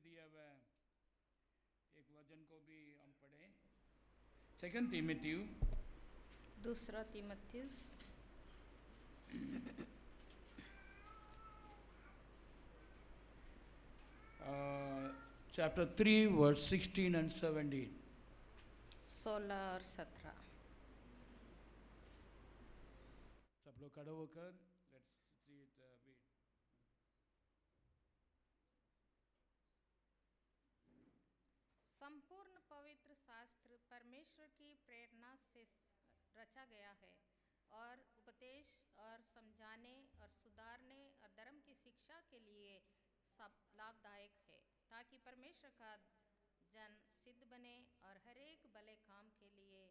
दिया हुआ एक वचन को भी हम पढ़ें। 2 तीमुथियु, दूसरा तीमुथियुस chapter 3 verse 16 and 17। 16 और 17। सब लोग खड़े होकर लेट्स रीड द रीड। संपूर्ण पवित्र शास्त्र परमेश्वर की प्रेरणा से रचा गया है और उपदेश और समझाने और सुधारने और धर्म की शिक्षा के लिए सब लाभदायक है, ताकि परमेश्वर का जन सिद्ध बने और हर एक भले काम के लिए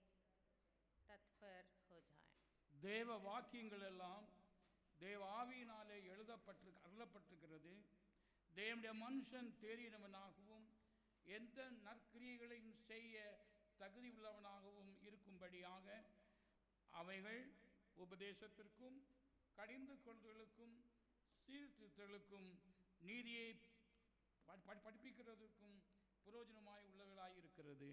तत्पर हो जाए। தேவ வாக்கியங்கள் எல்லாம் தேவ ஆவியினாலே அருளப்பட்டிருக்கிறது. தேவனுடைய மனுஷன் தேறினவனாகவும் எந்த நற்கிரியைகளையும் செய்ய தகுதி உள்ளவனாகவும் இருக்கும்படியாக அவைகள் உபதேசத்திற்கும் கடிந்து கொள்ளுதலுக்கும் சீர்திருத்தலுக்கும் நீதியை படிப்பிக்கிறதுக்கும் பிரயோஜனமாய் உள்ளவர்களாய் இருக்கிறது।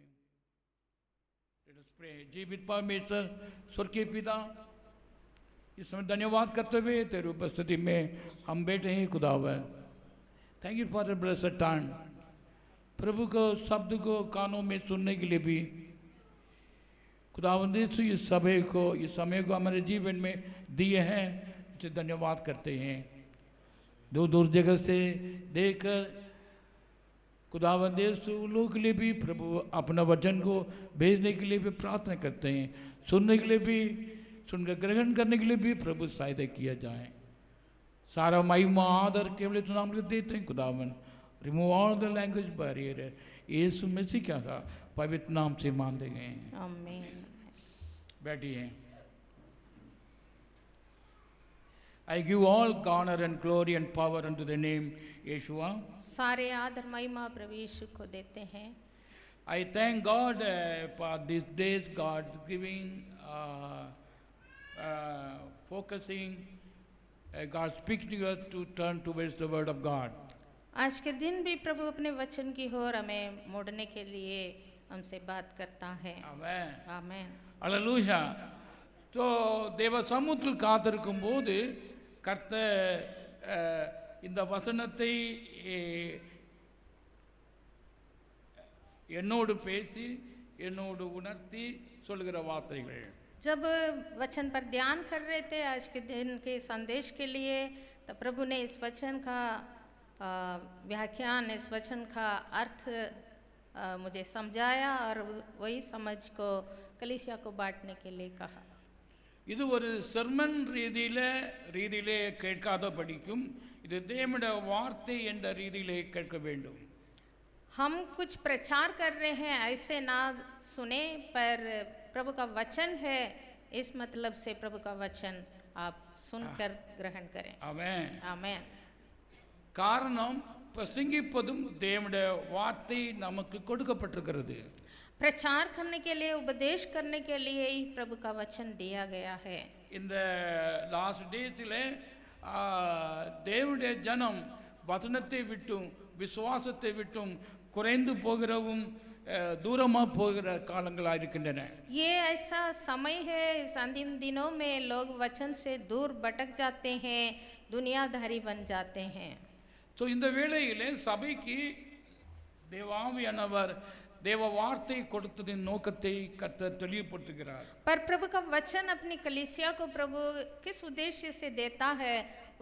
Let us pray। जीवित परमेश्वर स्वर्गीय पिता, इस समय धन्यवाद करते हुए तेरी उपस्थिति में हम बैठे हैं खुदावन। Thank you for the blessed time. प्रभु को शब्द को कानों में सुनने के लिए भी खुदावंद इस समय को हमारे जीवन में दिए हैं, इसे धन्यवाद करते हैं। दूर दूर जगह से देखकर खुदावंद उन लोगों के लिए भी प्रभु अपना वचन को भेजने के लिए भी प्रार्थना करते हैं, सुनने के लिए भी, सुनकर ग्रहण करने के लिए भी प्रभु सहायता किया जाए। सारा महिमा आदर केवल तो नाम देते हैं खुदावन। Remove all the language barrier है, यीशु मसीह क्या का पवित्र नाम से मांगे गए हैं, आमीन। बैठिए। I give all honor and glory and power unto the name Yeshua। सारे आदर महिमा प्रभु यीशु को देते हैं। I thank God for these days, God giving, focusing, God speaks to us to turn towards the word of God। आज के दिन भी प्रभु अपने वचन की ओर हमें मोड़ने के लिए हमसे बात करता है। Amen। आमेन। அல்லேலூயா। तो தேவ சமூகத்தில் காத்திருக்கும் போது கர்த்தர் இந்த வசனத்தை என்னோடு பேசி என்னோடு உணர்த்தி சொல்கிற வார்த்தைகள்। जब वचन पर ध्यान कर रहे थे आज के दिन के संदेश के लिए, तो प्रभु ने इस वचन का व्याख्यान, इस वचन का अर्थ मुझे समझाया और वही समझ को कलीसिया को बांटने के लिए कहा। இது ஒரு செர்மன் ரீதியிலே கேட்காத படிக்கும், இது தேவனுடைய வார்த்தை என்ற ரீதியிலே கேட்க வேண்டும்। हम कुछ प्रचार कर रहे हैं ऐसे ना सुने, पर प्रभु का वचन है, इस मतलब से प्रभु का वचन आप सुनकर ग्रहण करें। आमेन। आमेन। காரணம் பிரசங்கிப்பதும் தேவனுடைய வார்த்தை நமக்கு கொடுக்கப்பட்டிருக்கிறது। प्रचार करने के लिए, उपदेश करने के लिए ही प्रभु का वचन दिया गया है। இந்த லாஸ்ட் டேஸில் தேவனுடைய ஜனம் வசனத்தை விட்டும் விசுவாசத்தை விட்டும் குறைந்து போகிறவும் தூரமாக போகிற காலங்களாக இருக்கின்றன। ये ऐसा समय है, इस अंतिम दिनों में लोग वचन से दूर भटक जाते हैं, दुनियादारी बन जाते हैं। ஸோ இந்த வேளையிலே சபைக்கு தேவாவியானவர் தேவ வார்த்தை கொடுத்ததின் நோக்கத்தை கர்த்தர் தெளிவுபடுத்துகிறார்। पर प्रभु का वचन अपनी कलीसिया को प्रभु किस उद्देश्य से देता है,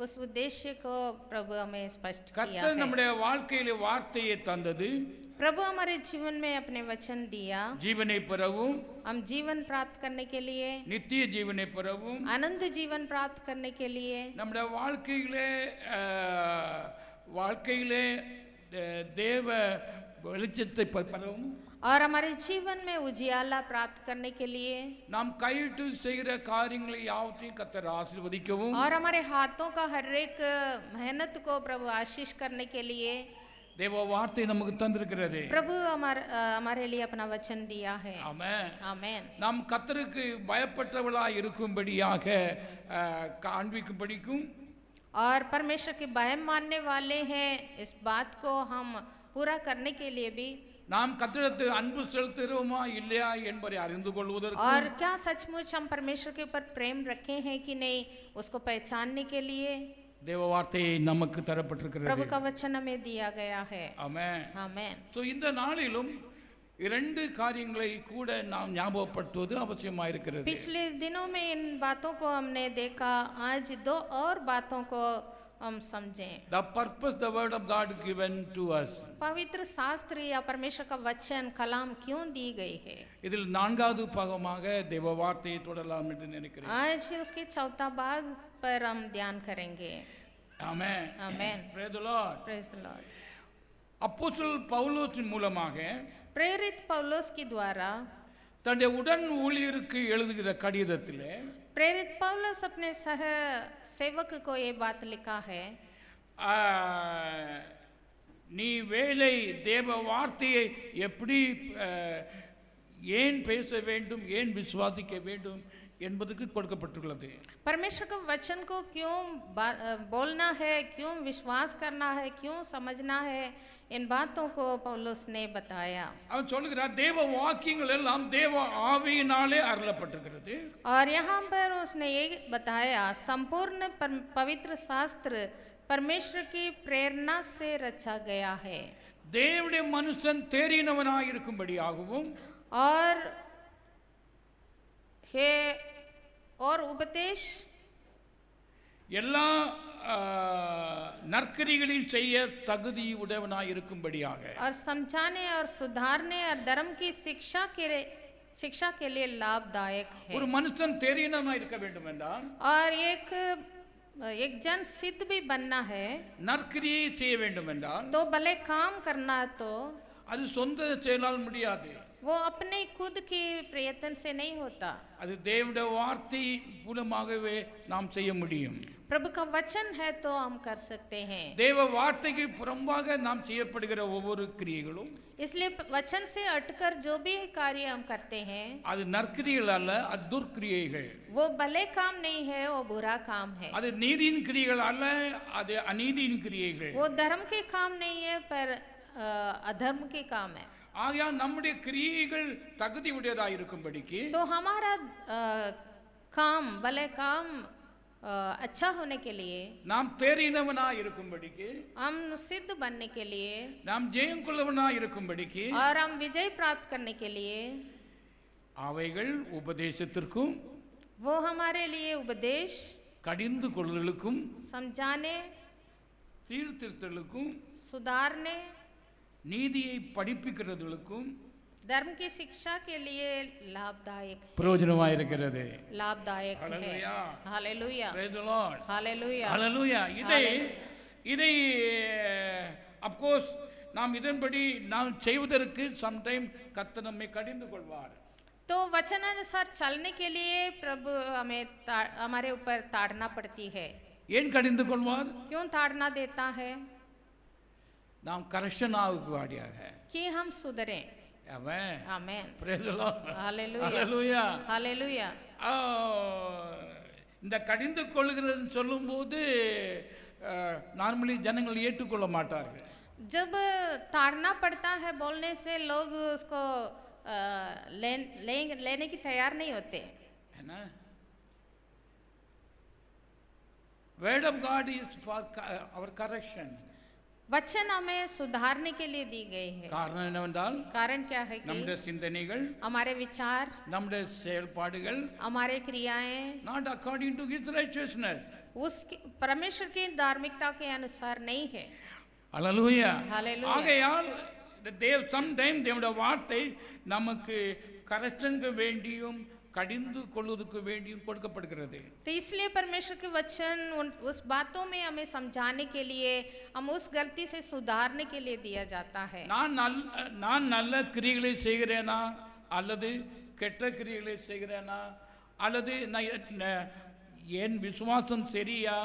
उस उद्देश्य को प्रभु हमें स्पष्ट किया கர்த்தர் है। நம்முடைய வாழ்க்கையிலே வார்த்தையை தந்தது प्रभु हमारे जीवन में अपने वचन दिया, ஜீவனை பெறவும், हम जीवन प्राप्त करने के लिए, நித்திய ஜீவனை பெறவும், आनंद जीवन प्राप्त करने के लिए, நம்முடைய வாழ்க்கையிலே தேவ வெளிச்சத்தை பெறவும், और हमारे जीवन में उजियाला प्राप्त करने के लिए, நாம் கையிட்டு செய்கிற காரியங்களை யாவற்றையும் கர்த்தர் ஆசீர்வதிக்கவும், और हमारे हाथों का हर एक मेहनत को प्रभु आशीष करने के लिए தேவ வார்த்தை நமக்கு தந்திருக்கிறது। प्रभु हमारे लिए अपना वचन दिया है। ஆமென்। आमेन। நாம் கர்த்தருக்கு பயப்பட்டவளாய் இருக்கும்படியாக காண்பிக்கும்படிக்கும், और परमेश्वर के भय मानने वाले हैं, इस बात को हम पूरा करने के लिए भी நாம் கர்த்தரிடத்தில் அன்பு செலுத்துகிறோமா இல்லையா என்பதை அறிந்து கொள்வதற்கு और क्या सचमुच हम परमेश्वर के ऊपर प्रेम रखे हैं कि नहीं उसको पहचानने के लिए தேவ வார்த்தை நமக்கு தரப்பட்டிருக்கிறது. प्रभु का वचन हमें दिया गया है. ஆமென். आमेन. तो இந்த நாளிலும் இரண்டு காரியங்களை கூட நாம் ஞாபகப்படுத்துவது அவசியமாக இருக்கிறது. पिछले दिनों में इन बातों को हमने देखा, आज दो और बातों को हम समझें. The purpose the word of God given to us. पवित्र शास्त्र या परमेश्वर का वचन कलाम क्यों दी गई है? இதில் நான்காவது பாகமாக தேவ வார்த்தையை தொடரலாம் என்று நினைக்கிறேன். आज उसके चौथा भाग पर हम ध्यान करेंगे. ஆமென். आमेन. Praise the Lord. Praise the Lord. அப்போஸ்தலர் பவுலோசின் மூலமாக प्रेरित पौलुस के द्वारा தன்னுடைய உடன் ஊழியருக்கு எழுதுகிற கடிதத்திலே प्रेरित पौलुस अपने सह सेवक को ये बात लिखा है. நீ வேலை தேவ வார்த்தையை எப்படி ஏன் பேச வேண்டும் ஏன் விசுவாசிக்க வேண்டும் என்பதற்கு கொடுக்கப்பட்டுள்ளது. परमेश्वर के वचन को क्यों बोलना है, क्यों विश्वास करना है, क्यों समझना है, इन बातों को पौलुस ने बताया. அவன் சொல்லுகிறார் தேவ வாக்கியங்கள் எல்லாம் தேவ ஆவியினாலே அருளப்பட்டிருக்கிறது. और यहाँ पर उसने ये बताया संपूर्ण पवित्र शास्त्र परमेश्वर की प्रेरणा से रचा गया है. தேவனுடைய மனுஷன் தேறினவனாய் இருக்கும்படியாகவும் और हे और उपदेश எல்லா நற்கிரிகளையும் செய்ய தகுதியுடையவனாய் இருக்கும்படியாக और समझाने और सुधारने और धर्म की शिक्षा के लिए लाभदायक है. ஒரு மனுஷன் தேறினவனாய் இருக்க வேண்டும் என்றால் और एक जन सिद्ध भी बनना है நற்கிரியை செய்ய வேண்டும் என்றால் तो भले काम करना तो அது சொந்த செயலால் முடியாது. वो अपने खुद के प्रयत्न से नहीं होता. அது தேவனுடைய வார்த்தை மூலமாகவே நாம் செய்ய முடியும். प्रभु का वचन है तो हम कर सकते हैं. தேவ வார்த்தைக்கு புறம்பாக நாம் செய்யப்படுகிற ஒவ்வொரு கிரியைகளும் इसलिए वचन से हटकर जो भी कार्य हम करते हैं அது நற்கிரியைகள் அல்ல, அது துர்க்கிரியைகள். वो भले काम नहीं है, वो बुरा काम है. அது நீதியின் கிரியைகள் அல்ல, அது அநீதியின் கிரியைகள். वो धर्म के काम नहीं है पर अधर्म के काम है. ஆகையால் நம்முடைய கிரியைகள் தகுதி உடையதாக இருக்கும்படிக்கு तो हमारा काम भले काम अच्छा होने के लिए நாம் தேறினவனாய் இருக்கும்படிக்கு हम सिद्ध बनने के लिए நாம் ஜெயங்கொள்ளவனாய் இருக்கும்படிக்கு और हम विजय प्राप्त करने के लिए அவைகள் உபதேசத்திற்கும் वो हमारे लिए उपदेश கடிந்து கொள்ளுதலுக்கும் समझाने சீர்திருத்தலுக்கும் सुधारने நீதியை படிப்பிக்கிறதுக்கும் धर्म की शिक्षा के लिए लाभदायक है. பிரயோஜனமாக இருக்கிறது. लाभदायक है. Hallelujah. Hallelujah. Praise the Lord. Hallelujah. Hallelujah. இதை அப்கோர்ஸ் நாம் இதன்படி நாம் செய்வதற்கு சம்டைம் கர்த்தர் நம்மை கடிந்து கொள்வார். तो वचनानुसार चलने के लिए प्रभु हमें हमारे ऊपर ताड़ना पड़ती है. ஏன் கடிந்து கொள்வார்? क्यों ताड़ना देता है? நாம் கரெக்ஷன் ஆகுவாடியாக. कि हम सुधरें. ஆமென். आमेन. Praise the Lord. Hallelujah. Hallelujah. Hallelujah. இந்த கடிந்து கொள்கிறதுன்னு சொல்லும்போது நார்மலி ஜனங்கள் ஏற்றுக்கொள்ள மாட்டார்கள். जब ताड़ना पड़ता है बोलने से लोग उसको लेने की तैयार नहीं होते. है ना? Word of God is for our correction. वचन हमें सुधारने के लिए दी गई है. காரணம் என்னவென்றால் कारण क्या है कि நம்முடைய சிந்தனைகள் हमारे विचार நம்முடைய செயல்பாடுகள் हमारे क्रियाएं not according to his righteousness. उस परमेश्वर की धार्मिकता के अनुसार नहीं है. Hallelujah. Hallelujah. ஆகையால் sometime தேவனுடைய வார்த்தை நமக்கு கரெக்ஷனுக்கு வேண்டியும் கடிந்து கொள்வதற்கு வேண்டியும் கொடுக்கப்படுகிறது. तो इसलिए परमेश्वर के वचन उस बातों में हमें समझाने के लिए, हम उस गलती से सुधारने के लिए दिया जाता है. நான் நல்ல கிரியைகளை செய்கிறேனா அல்லது கெட்ட கிரியைகளை செய்கிறேனா அல்லது என் விசுவாசம் சரியா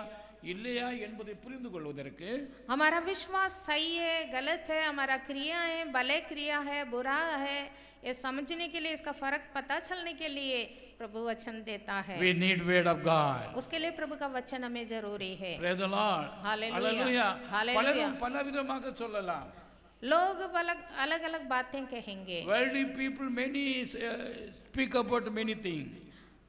இல்லையா என்பதை புரிந்து கொள்வதற்கு हमारा विश्वास सही है गलत है, हमारा क्रिया है भले क्रिया है बुरा है, ये समझने के लिए, इसका फर्क पता चलने के लिए प्रभु वचन देता है. we need word of God. उसके लिए प्रभु का वचन हमें जरूरी है. Praise the Lord. Hallelujah. Hallelujah. Hallelujah. பல விதமாக சொல்லலாம். लोग अलग अलग बातें कहेंगे। Worldly people, many speak about many things.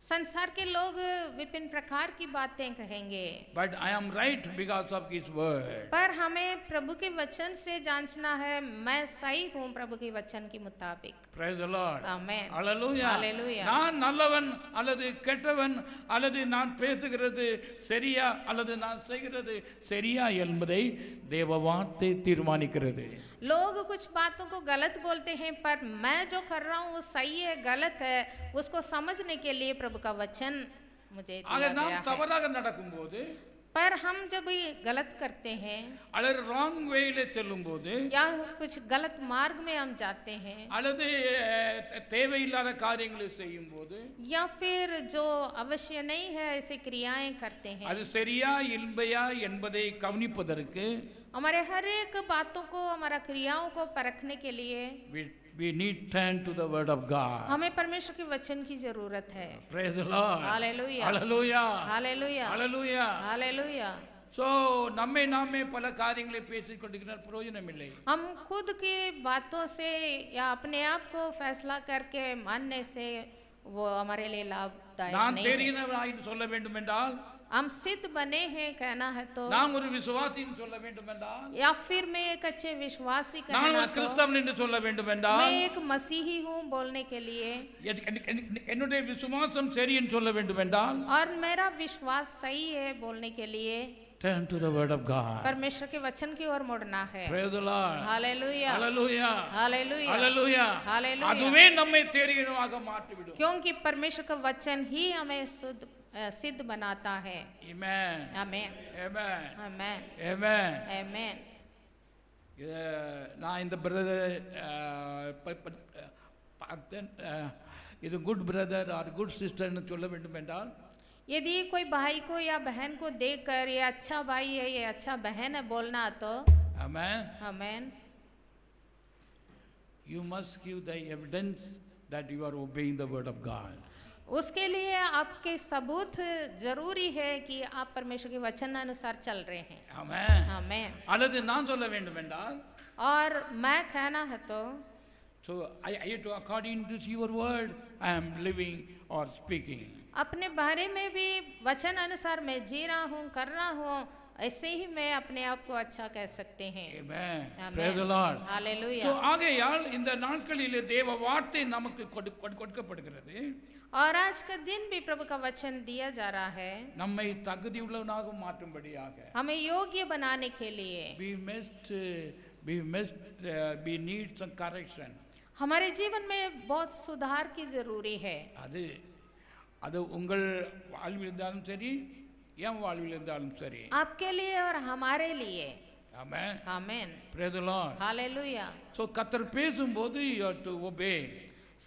संसार के लोग विभिन्न प्रकार की बातें कहेंगे, But I am right because of His word. पर हमें प्रभु के वचन से जांचना है, मैं सही हूँ प्रभु के वचन के मुताबिक। Praise the Lord. Amen. Hallelujah. Hallelujah. நான் நல்லவன் அல்லது கெட்டவன் அல்லது நான் பேசுகிறது சரியா அல்லது நான் செய்கிறது சரியா என்பதை தேவ வார்த்தை தீர்மானிக்கிறது. लोग कुछ बातों को गलत बोलते हैं, पर मैं जो कर रहा हूँ वो सही है गलत है, उसको समझने के लिए प्रभु का वचन मुझे ஆக दिया நாம் गया है। தவறாக நடக்கும்போது पर हम जब ये गलत करते हैं அல்லது ராங் வேயில செல்லும்போது या कुछ गलत मार्ग में हम जाते हैं அல்லது தேவையில்லாத காரியங்களை செய்யும்போது या फिर जो अवश्य नहीं है ऐसी क्रियाएं करते हैं, அது சரியா இல்லையா என்பதை கவனிப்பதற்கு हमारे हर एक बातों को, हमारा क्रियाओं को परखने के लिए we need turn to the word of God. हमें परमेश्वर के वचन की जरूरत है। Praise the Lord. Hallelujah, Hallelujah. Hallelujah, Hallelujah. Hallelujah. So நம்மை நாமே பல காரியங்களை பேசிக் கொண்டிருக்கிறார், பிரயோஜனம் இல்லை. हम खुद की बातों से या अपने आप को फैसला करके मानने से वो हमारे लिए लाभदायक நான் नहीं है। தெரிந்தவராய் சொல்ல வேண்டும் என்றால், हम सिद्ध बने हैं कहना है तो, நான் ஒரு விசுவாசின்னு சொல்ல வேண்டும் என்றால், या फिर मैं एक अच्छे विश्वासी நான் कहना ஒரு तो, கிறிஸ்தவன் என்று சொல்ல வேண்டும் என்றால், मैं एक मसीही हूँ बोलने के लिए, என்னுடைய விசுவாசம் சரி என்று சொல்ல வேண்டும் என்றால், और मेरा विश्वास सही है बोलने के लिए turn to the word of God. परमेश्वर के वचन की ओर मुड़ना है। Praise the Lord. Hallelujah, Hallelujah. Hallelujah, Hallelujah. Hallelujah. அதுவே நம்மை தெரிகிறவராக மாற்றிவிடும். क्योंकि परमेश्वर का वचन ही हमें सिद्ध बनाता है। Amen. आमेन, Amen. आमेन, Amen. आमेन। நான் இந்த பிரதர் இது குட் பிரதர் ஆர் குட் சிஸ்டர்னு சொல்ல வேண்டும் என்றால், यदि कोई भाई को या बहन को देखकर ये अच्छा भाई है, ये अच्छा बहन है बोलना तो Amen. Amen, You must give the evidence that you are obeying the word of God. उसके लिए आपके सबूत जरूरी है कि आप परमेश्वर के वचन अनुसार चल रहे हैं। Amen. आमेन। அல்லது நான் சொல்ல வேண்டும் என்றால், और मैं कहना है तो, so I to according to your word I am living or speaking. अपने बारे में भी वचन अनुसार मैं जी रहा हूँ, कर रहा हूँ, ऐसे ही मैं अपने आप को अच्छा कह सकते हैं। Amen. Amen. Praise the Lord. Hallelujah. So ஆகையால் இந்த நாட்களிலே தேவ வார்த்தை நமக்கு கொடுக்கப்படுகிறது. और आज का दिन भी प्रभु का वचन दिया जा रहा है நம்மை தகுதியுள்ளவனாக மாற்றும்படியாக. हमें योग्य बनाने के लिए। we need some correction. हमारे जीवन में बहुत सुधार की जरूरी है। அது உங்கள் வாழ்வில் இருந்தாலும் சரி, என் வாழ்வில் இருந்தாலும் சரி. आपके लिए और हमारे लिए। Amen. Amen. Praise the Lord. Hallelujah. So கர்த்தர் பேசும்போது you have to obey.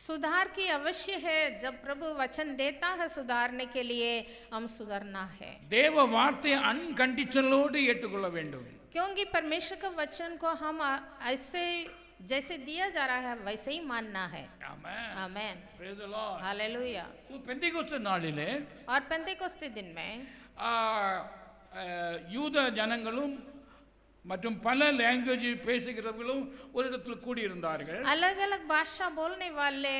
सुधार की अवश्य है, जब प्रभु वचन देता है सुधारने के लिए हम सुधरना है। தேவ வார்த்தை அன்கண்டிஷனலோடு ஏற்றுக்கொள்ள வேண்டும். क्योंकि परमेश्वर का वचन को हम ऐसे जैसे दिया जा रहा है वैसे ही मानना है। Amen. Amen. Praise the Lord. Hallelujah. So Pentecost நாளிலே और पेंतेकोस्ते दिन में யூத ஜனங்களும் மற்றும் பல லாங்குவேஜ் பேசுகிறவர்களும் ஒரு இடத்தில் கூடியிருந்தார்கள். अलग अलग भाषा बोलने वाले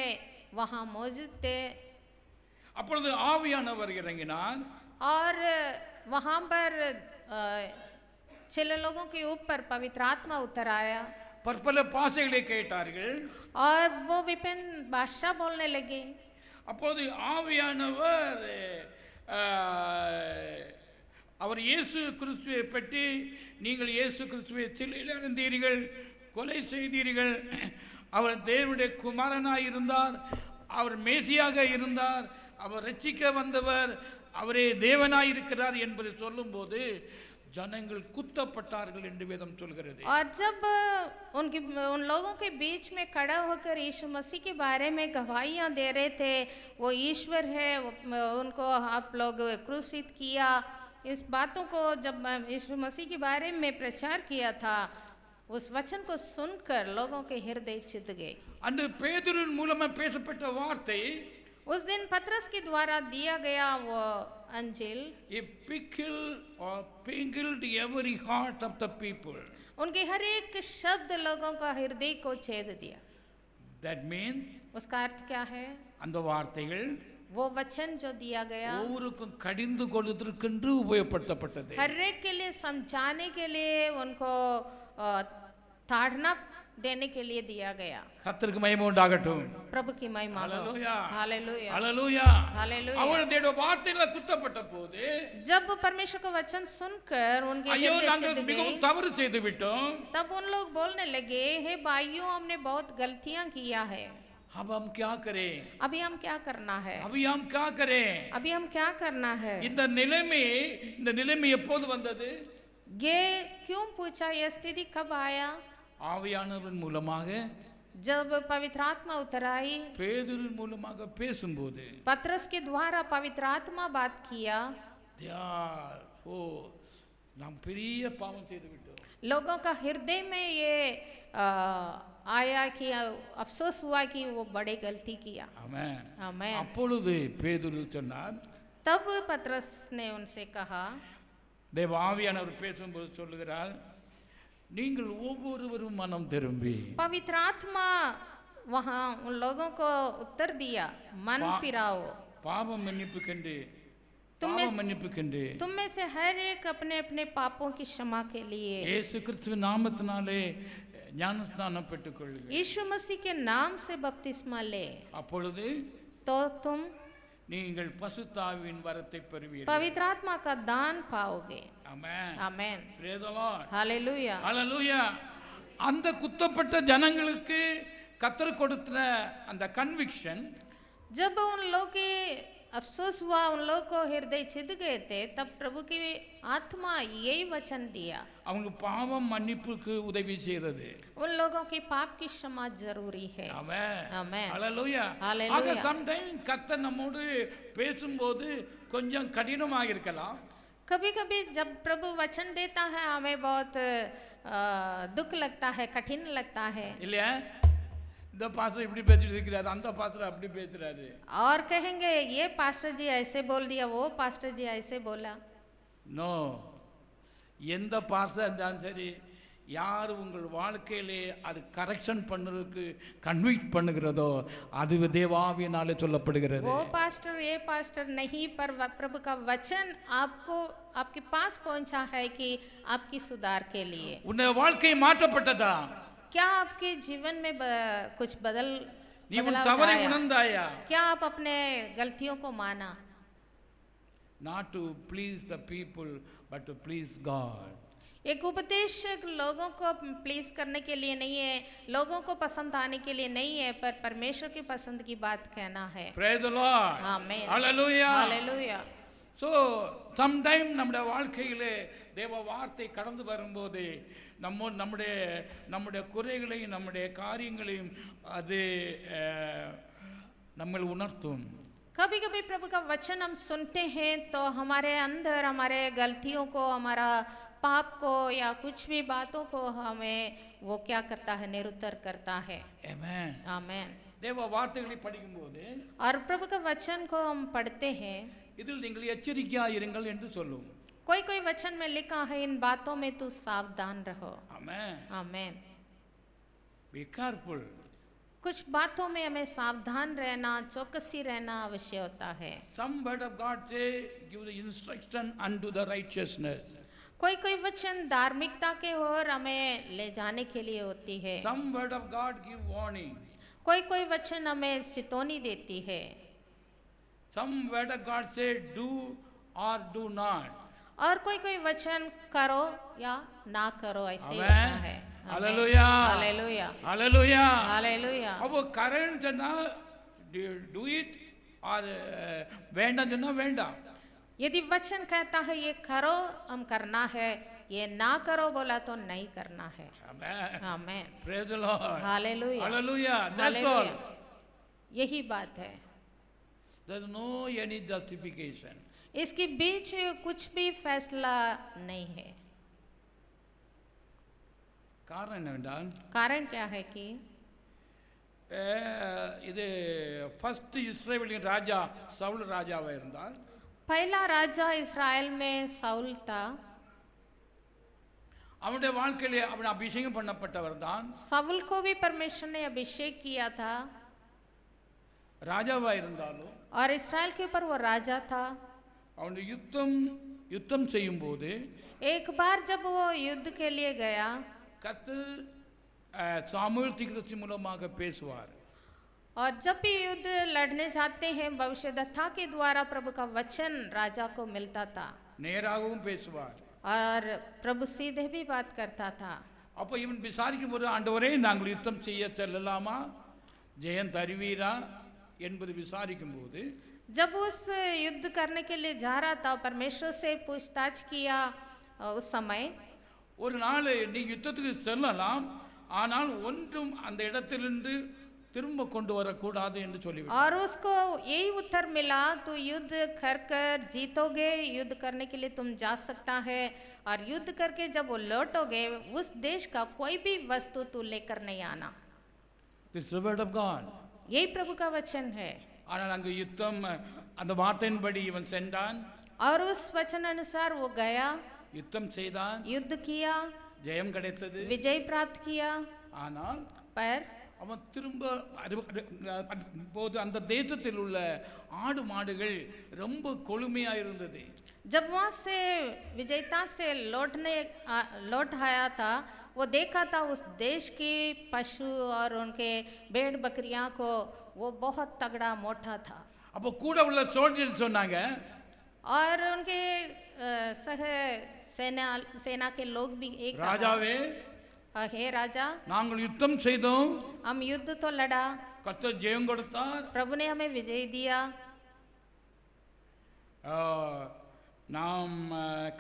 वहाँ मौजूद थे। அப்பொழுது ஆவியானவர் இறங்கினார். और वहाँ पर छह लोगों के ऊपर पवित्र आत्मा उतर आया பற்பல பாஷைகளை கேட்டார்கள். और वो विभिन्न भाषा बोलने लगे। அப்பொழுது ஆவியானவர் அவர் இயேசு கிறிஸ்துவை பற்றி, நீங்கள் இயேசு கிறிஸ்துவை சிலுவையில் அறைந்தீர்கள், கொலை செய்தீர்கள், அவர் தேவனுடைய குமாரனாய் இருந்தார், அவர் மேசியாக இருந்தார், அவர் ரட்சிக்க வந்தவர், அவரே தேவனாய் இருக்கிறார் என்பதை சொல்லும்போது ஜனங்கள் குத்தப்பட்டார்கள் என்று வேதம் சொல்கிறது. और जब उन लोगों के बीच में खड़ा होकर यीशु मसीह के बारे में गवाहियां दे रहे थे, वो ईश्वर है, उनको आप लोग क्रूसित किया, इस बातों को जब यीशु मसीह के बारे में प्रचार किया था, उस वचन को सुनकर लोगों के हृदय चित गए। அன்று பேதுருவின் மூலமா பேசப்பட்ட வார்த்தை, उस दिन पतरस के द्वारा दिया गया वो अंजिल it pickled or pinkled every heart of the people. उनके हर एक शब्द लोगों का हृदय को छेद दिया। That means उसका अर्थ क्या है? அந்த வார்த்தைகள் वो वचन जो दिया गया ஒவ்வொருக்கும் கடிந்து கொள்வதற்கென்று உபயோகப்படுத்தப்பட்டது. हर एक के लिए समझाने के लिए उनको ताड़ना देने के लिए दिया गया। கர்த்தருக்கு மகிமை உண்டாகட்டும். प्रभु की महिमा हो। ஹalleluya. हालेलुया। ஹalleluya. हालेलुया। அவருடைய வார்த்தைகளை குத்தப்பட்ட போது जब परमेश्वर का वचन सुनकर उनके ஐயோ हृदय நாங்கள் छिद மிகவும் गए, தவறு செய்து விட்டோம். तब उन लोग बोलने लगे, हे भाइयों हमने बहुत गलतियां किया है, अब हम क्या करें? अभी हम क्या करना है? अभी हम क्या करें? अभी हम क्या करना है? இந்த நிலைமை எப்போது வந்தது? ये क्यों पूछा? यह स्थिति कब आया? ஆவியானவரின் மூலமாக जब पवित्र आत्मा उतर आई, பேதுருவின் மூலமாக பேசும்போது पतरस के द्वारा पवित्र आत्मा बात किया, நாம் பெரிய பாவம் செய்து விட்டோம். लोगों का हृदय में ये आया कि अफसोस हुआ कि वो बड़े गलती किया। ஆமென். आमेन। அப்பொழுது பேதுரு சொன்னார், तब पतरस ने उनसे कहा, தேவ ஆவியானவர் பேசும்போது சொல்லுகிறார், நீங்கள் ஒவ்வொருவரும் மனம் திரும்பி पवित्र आत्मा वहाँ उन लोगों को उत्तर दिया, मन फिराओ। பாவம் மன்னிப்பு கண்டு तुम में से हर एक अपने अपने पापों की क्षमा के लिए இயேசு கிறிஸ்துவின் நாமத்தினாலே ஞானஸ்நானம் பெற்றுக்கொள்ளுங்கள். यीशु मसीह के नाम से बपतिस्मा ले, அப்பொழுது तो तुम நீங்கள் பசுத்த ஆவியின் வரத்தை பெறுவீர்கள். पवित्र आत्मा का दान पाओगे। ஆமென். आमेन। Praise the Lord. हालेलुया। ஹalleluya. அந்த குத்தப்பட்ட ஜனங்களுக்கு கர்த்தர் கொடுத்த அந்த கன்விக்ஷன், जब उन लोग के अफसोस हुआ, उन लोग को हृदय छिद गए थे, तब प्रभु की आत्मा यही वचन दिया, அவங்க பாவம் மன்னிப்புக்கு உதவி செய்தது. उन लोगों की पाप की क्षमा जरूरी है। ஆமென். आमेन। ஹalleluya. Hallelujah. ஆக சம்டைம் கர்த்தர் நம்மோடு பேசும்போது கொஞ்சம் கடினமாக இருக்கலாம். कभी कभी जब प्रभु वचन देता है हमें बहुत दुख लगता है, कठिन लगता है, இல்லையா? இந்த பாஸ்டர் இப்படி பேசிட்டு இருக்கிறாரு, அந்த பாஸ்டர் அப்படி பேசுறாரு. और कहेंगे ये पास्टर जी ऐसे बोल दिया, वो पास्टर जी ऐसे बोला। நோ, எந்த பாஸ்டர் இருந்தாலும் சரி, யார் உங்கள் வாழ்க்கையிலே அது கரெக்ஷன் பண்ணுறதுக்கு கன்விக்ட் பண்ணுகிறதோ அது தேவாவியினாலே சொல்லப்படுகிறது. वो पास्टर ये पास्टर नहीं, पर प्रभु का वचन आपको आपके पास पहुंचा है कि आपकी सुधार के लिए। உன்னுடைய வாழ்க்கை மாற்றப்பட்டதா? क्या आपके जीवन में कुछ நீ உன் बदलाव தவறை आया? உணர்ந்தாயா? क्या आप अपने गलतियों को माना? Not to please the people but to please God. एक उपदेश लोगों को प्लीज करने के लिए नहीं है, लोगों को पसंद आने के लिए नहीं है, पर परमेश्वर की पसंद की बात कहना है। Praise the Lord. Amen. Hallelujah. Hallelujah. So sometime நம்முடைய வாழ்க்கையிலே தேவ வார்த்தை கடந்து வரும்போது நம்முடைய குறைகளையும் நம்முடைய காரியங்களையும் அது நம்மை உணர்த்தும். कभी कभी प्रभु का वचन हम सुनते हैं तो हमारे अंदर हमारे गलतियों को, हमारा पाप को या कुछ भी बातों को हमें वो क्या करता है, निरुत्तर करता है। Amen. आमेन। தேவ வார்த்தைகளை படிக்கும்போது और प्रभु का वचन को हम पढ़ते हैं, இதில் நீங்கள் எச்சரிக்கையாக இருங்கள் என்று சொல்லும். कोई कोई वचन में लिखा है इन बातों में तू सावधान रहो। Amen. आमेन। Be careful. कुछ बातों में हमें सावधान रहना, चौकसी रहना आवश्यक होता है। Some word of God say give the instruction unto the righteousness. कोई कोई वचन धार्मिकता के ओर हमें ले जाने के लिए होती है। Some word of God give warning. कोई कोई वचन हमें चेतावनी देती है। Some word of God say do or do not. और कोई कोई वचन करो या ना करो, ऐसे Amen. होता है। Hallelujah. हालेलुया। Hallelujah. हालेलुया। அப்போ கரெக்ட் சொன்னா do it or வேண்டாம் சொன்னா வேண்டாம். यदि वचन कहता है ये करो, हम करना है, ये ना करो बोला तो नहीं करना है। Amen. Amen. Praise the Lord. Hallelujah. Hallelujah. That's all. Hallelujah. यही बात है। There's no any justification. इसके बीच कुछ भी फैसला नहीं है। காரணம் என்னவென்றால் कारण क्या है कि இது ஃபர்ஸ்ட் இஸ்ரேலின் ராஜா சவுல் ராஜாவாக இருந்தால் पहला राजा इस्राएल में साउल था। அவனுடைய வாழ்க்கையிலே அவன் அபிஷேகம் பண்ணப்பட்டவர் தான், साउल को भी परमेश्वर ने अभिषेक किया था ராஜாவா இருந்தாலும் और इसराइल के ऊपर वो राजा था। அவனுடைய யுத்தம் செய்யும் போது एक बार जब वो युद्ध के लिए गया கர்த்தர் சாமுவேல் தீர்க்கதரிசி மூலமாக பேசுவார். और जब भी युद्ध लड़ने जाते हैं भविष्यद्वक्ता के द्वारा प्रभु का वचन राजा को मिलता था நேராகவும் பேசுவார். और प्रभु सीधे भी बात करता था। அப்போ இவன் விசாரிக்கும் போது, ஆண்டவரே நாங்கள் யுத்தம் செய்ய செல்லலாமா, ஜெயம் தருவீரா என்பது விசாரிக்கும் போது जब उस युद्ध करने के लिए जा रहा था परमेश्वर से पूछताछ किया उस समय, ஒரு நாள் நீ யுத்தத்துக்கு செல்லலாம், ஆனால் ஒன்றும் அந்த இடத்திலிருந்து திரும்ப கொண்டு வரக்கூடாது என்று சொல்லிவிட்டார். और उसको यही उत्तर मिला, तो युद्ध कर कर जीतोगे, युद्ध करने के लिए तुम जा सकता है, और युद्ध करके जब वो लौटोगे उस देश का कोई भी वस्तु तू लेकर नहीं आना। This is the word of God. यही प्रभु का वचन है। ஆனால் அங்கு யுத்தம் அந்த வார்த்தையின்படி இவன் சென்றான், और उस वचन अनुसार वो गया, யுத்தம் செய்தான், युद्ध किया, ஜெயம் கிடைத்தது. विजय प्राप्त किया। ஆனால் पर அவன் திரும்ப போது அந்த தேசத்தில் உள்ள ஆடு மாடுகள் ரொம்ப கொழுமையா இருந்தது. जब वहाँ से विजेता से लौट आया था, वो देखा था उस देश की पशु और उनके भेड़ बकरियां को, वो बहुत तगड़ा मोटा था। அப்போ கூட உள்ள சோல்ஜர்ஸ் சொன்னாங்க, और उनके सह सेना के लोग भी एक कहा, ராஜாவே हे राजा, நாங்கள் யுத்தம் செய்தோம், हम युद्ध तो लड़ा, கர்த்தர் ஜெயம் கொடுத்தார், प्रभु ने हमें विजय दिया, நாம்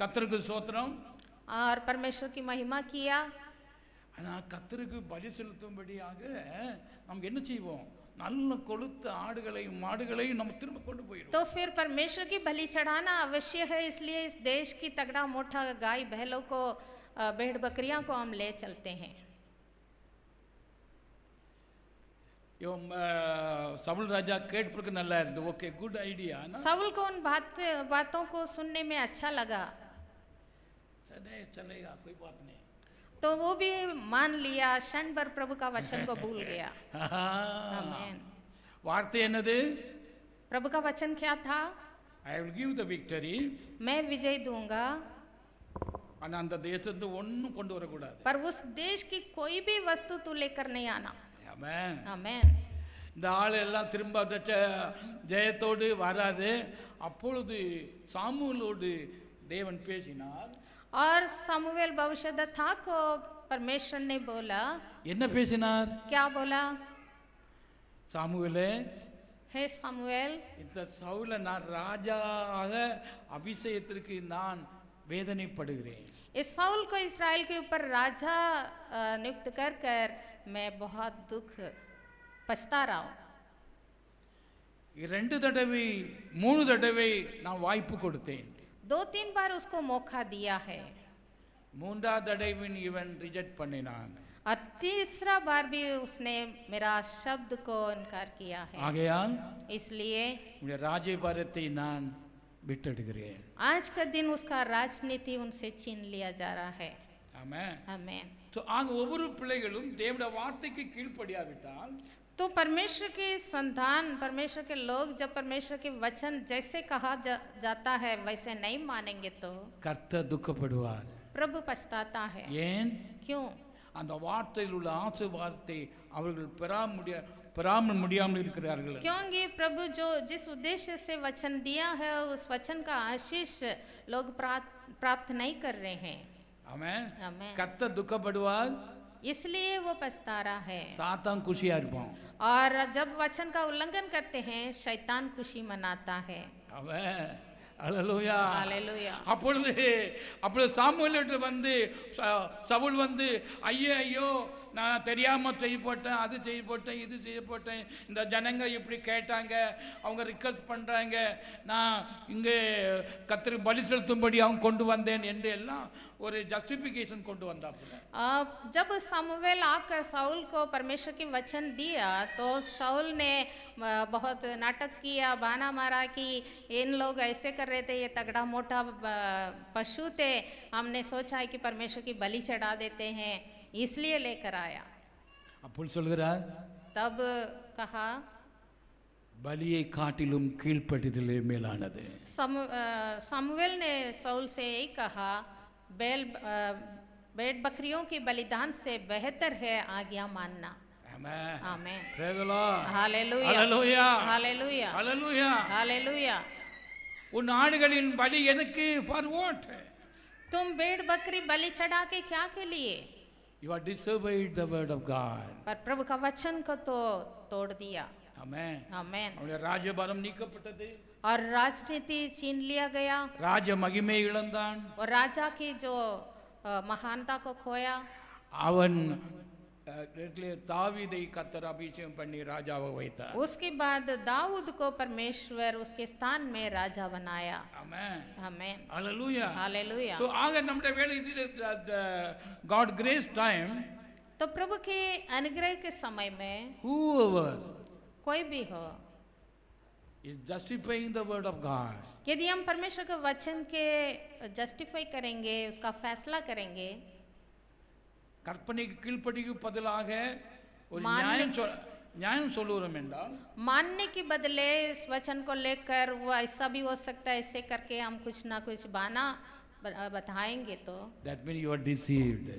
கர்த்தருக்கு ஸ்தோத்திரம், और परमेश्वर की महिमा किया। ஆனால் கர்த்தருக்கு பலி செலுத்தும்படியாக நாம் என்ன செய்வோம், நல்ல கொழுத்த ஆடுகளையும் மாடுகளையும் நம்ம திரும்ப கொண்டு போயிடுவோம். तो फिर परमेश्वर की बलि चढ़ाना अवश्य है, इसलिए इस देश की तगड़ा मोटा गाय बैलों को, भेड़ बकरियां को हम ले चलते हैं। இவன் சவுல் ராஜா கேட்பதற்கு நல்லா இருந்தது, ஓகே குட் ஐடியா. साउल को उन बातों को सुनने में अच्छा लगा, चलेगा कोई बात नहीं, तो वो भी मान लिया, क्षण भर प्रभु का वचन को भूल गया। आमीन। வார்த்தை என்னது? प्रभु का वचन क्या था? I will give the victory, मैं विजय दूंगा, ஆனா அந்த தேசத்து ஒன்றும் கொண்டு வரக்கூடாது, पर उस देश की कोई भी वस्तु तू लेकर नहीं आना। ஆமென். आमीन। இந்த ஆள் எல்லாம் திரும்ப ஜெயத்தோடு வராது. அப்பொழுது சாமுவேலோடு தேவன் பேசினார். और सामुएल भविष्यद्वक्ता को परमेश्वर ने बोला, என்ன பேசினார்? क्या बोला? சாமுவேலே, हे सामुएल, இந்த சவுலை நான் ராஜாவாக அபிஷேகத்திற்கு நான் வேதனைப்படுகிறேன். इस साउल को इस्राएल के ऊपर राजा नियुक्त कर कर मैं बहुत दुख पछता रहा हूँ। 2 தடவை 3 தடவை நான் வாய்ப்பு கொடுத்தேன். 2-3 बार उसको मौका दिया है, 3வது தடவை இவன் ரிஜெக்ட் பண்ணினான். और तीसरा बार भी उसने मेरा शब्द को इनकार किया है। ஆகையால் इसलिए உடைய ராஜ்யபாரத்தை நான் விட்டுடுகிறேன். आज का दिन उसका राजनीति उनसे छीन लिया जा रहा है। ஆமென். आमीन। ஆக ஒவ்வொரு பிள்ளைகளும் தேவனுடைய வார்த்தைக்கு கீழ்ப்படியாவிட்டால், तो परमेश्वर के संतान, परमेश्वर के लोग जब परमेश्वर के वचन जैसे कहा जाता है वैसे नहीं मानेंगे तो கர்த்தர் துக்கப்படுவார். प्रभु पछताता है। ஏன்? क्यों? அந்த வார்த்தையில் உள்ள ஆசீர்வாதத்தை அவர்கள் பெறாமல் முடியாமல் இருக்கிறார்கள். क्योंकि प्रभु जो जिस उद्देश्य से वचन दिया है उस वचन का आशीष लोग प्राप्त नहीं कर रहे हैं। ஆமென். आमीन। கர்த்தர் துக்கப்படுவார், इसलिए वो पछता रहा है। சாத்தான் குஷியா இருப்பான். और जब वचन का उल्लंघन करते हैं शैतान खुशी मनाता है। ஆமென். அல்லேலூயா. हालेलुया। அப்பொழுது சாமுவேலிடம் வந்து சவுல் வந்து ஐயோ நான் தெரியாமல் செய்ய போட்டேன், அது செய்ய போட்டேன், இது செய்ய போட்டேன், இந்த ஜனங்க இப்படி கேட்டாங்க, அவங்க ரிக்வெஸ்ட் பண்ணுறாங்க, நான் இங்கே கர்த்தருக்கு பலி செலுத்தும்படி அவங்க கொண்டு வந்தேன் என்று எல்லாம் ஒரு ஜஸ்டிஃபிகேஷன் கொண்டு வந்தாப்புல. जब सामुएल आकर शाऊल को परमेश्वर की वचन दिया तो शाऊल ने बहुत नाटक किया, बहाना मारा कि इन लोग ऐसे कर रहे थे, ये तगड़ा मोटा पशु थे, हमने सोचा है कि परमेश्वर की बलि चढ़ा देते हैं, इसलिए लेकर आया. அப்படி சொல்கிறார், तब कहा பலியை காட்டிலும் கீழ்ப்படிதலே மேலானது. सामुएल ने शाऊल से यही कहा, भेड़ बकरियों की बलिदान से बेहतर है आज्ञा मानना. ஆமென். आमीन. Praise the Lord. Hallelujah. Hallelujah. Hallelujah. Hallelujah. Hallelujah. உன் ஆடுகளின் பலி எதுக்கு? For what? तुम भेड़ बकरी बलि चढ़ा के क्या के लिए? You are disobeyed the word of God. पर प्रभु का वचन को तो तोड़ दिया. ஆமென். आमीन. அவனுடைய ராஜ்யபாரம் நீக்கப்பட்டது, और राजनीति छीन लिया गया, ராஜ மகிமை இழந்தான், और राजा की जो महानता को खोया. அவன் தாவீதை கர்த்தர் அபிஷேகம் பண்ணி ராஜாவை வைத்தார். उसके बाद दाऊद को परमेश्वर उसके स्थान में राजा बनाया. ஆமென். आमीन. Hallelujah. हालेलुया. So ஆக நம்முடைய வேலை இது God grace time, तो प्रभु के अनुग्रह के समय में whoever कोई भी हो, is justifying the word of God, यदि हम परमेश्वर के वचन के जस्टिफाई करेंगे, उसका फैसला करेंगे, கற்பனைக்கு கீழ்ப்படிக்கு பதிலாக ஒரு मानने நியாயம் சொல்லுகிறோம் என்றால், मानने के बदले इस वचन को लेकर वो ऐसा भी हो सकता है, ऐसे करके हम कुछ ना कुछ बहाना बताएंगे तो that means you are deceived.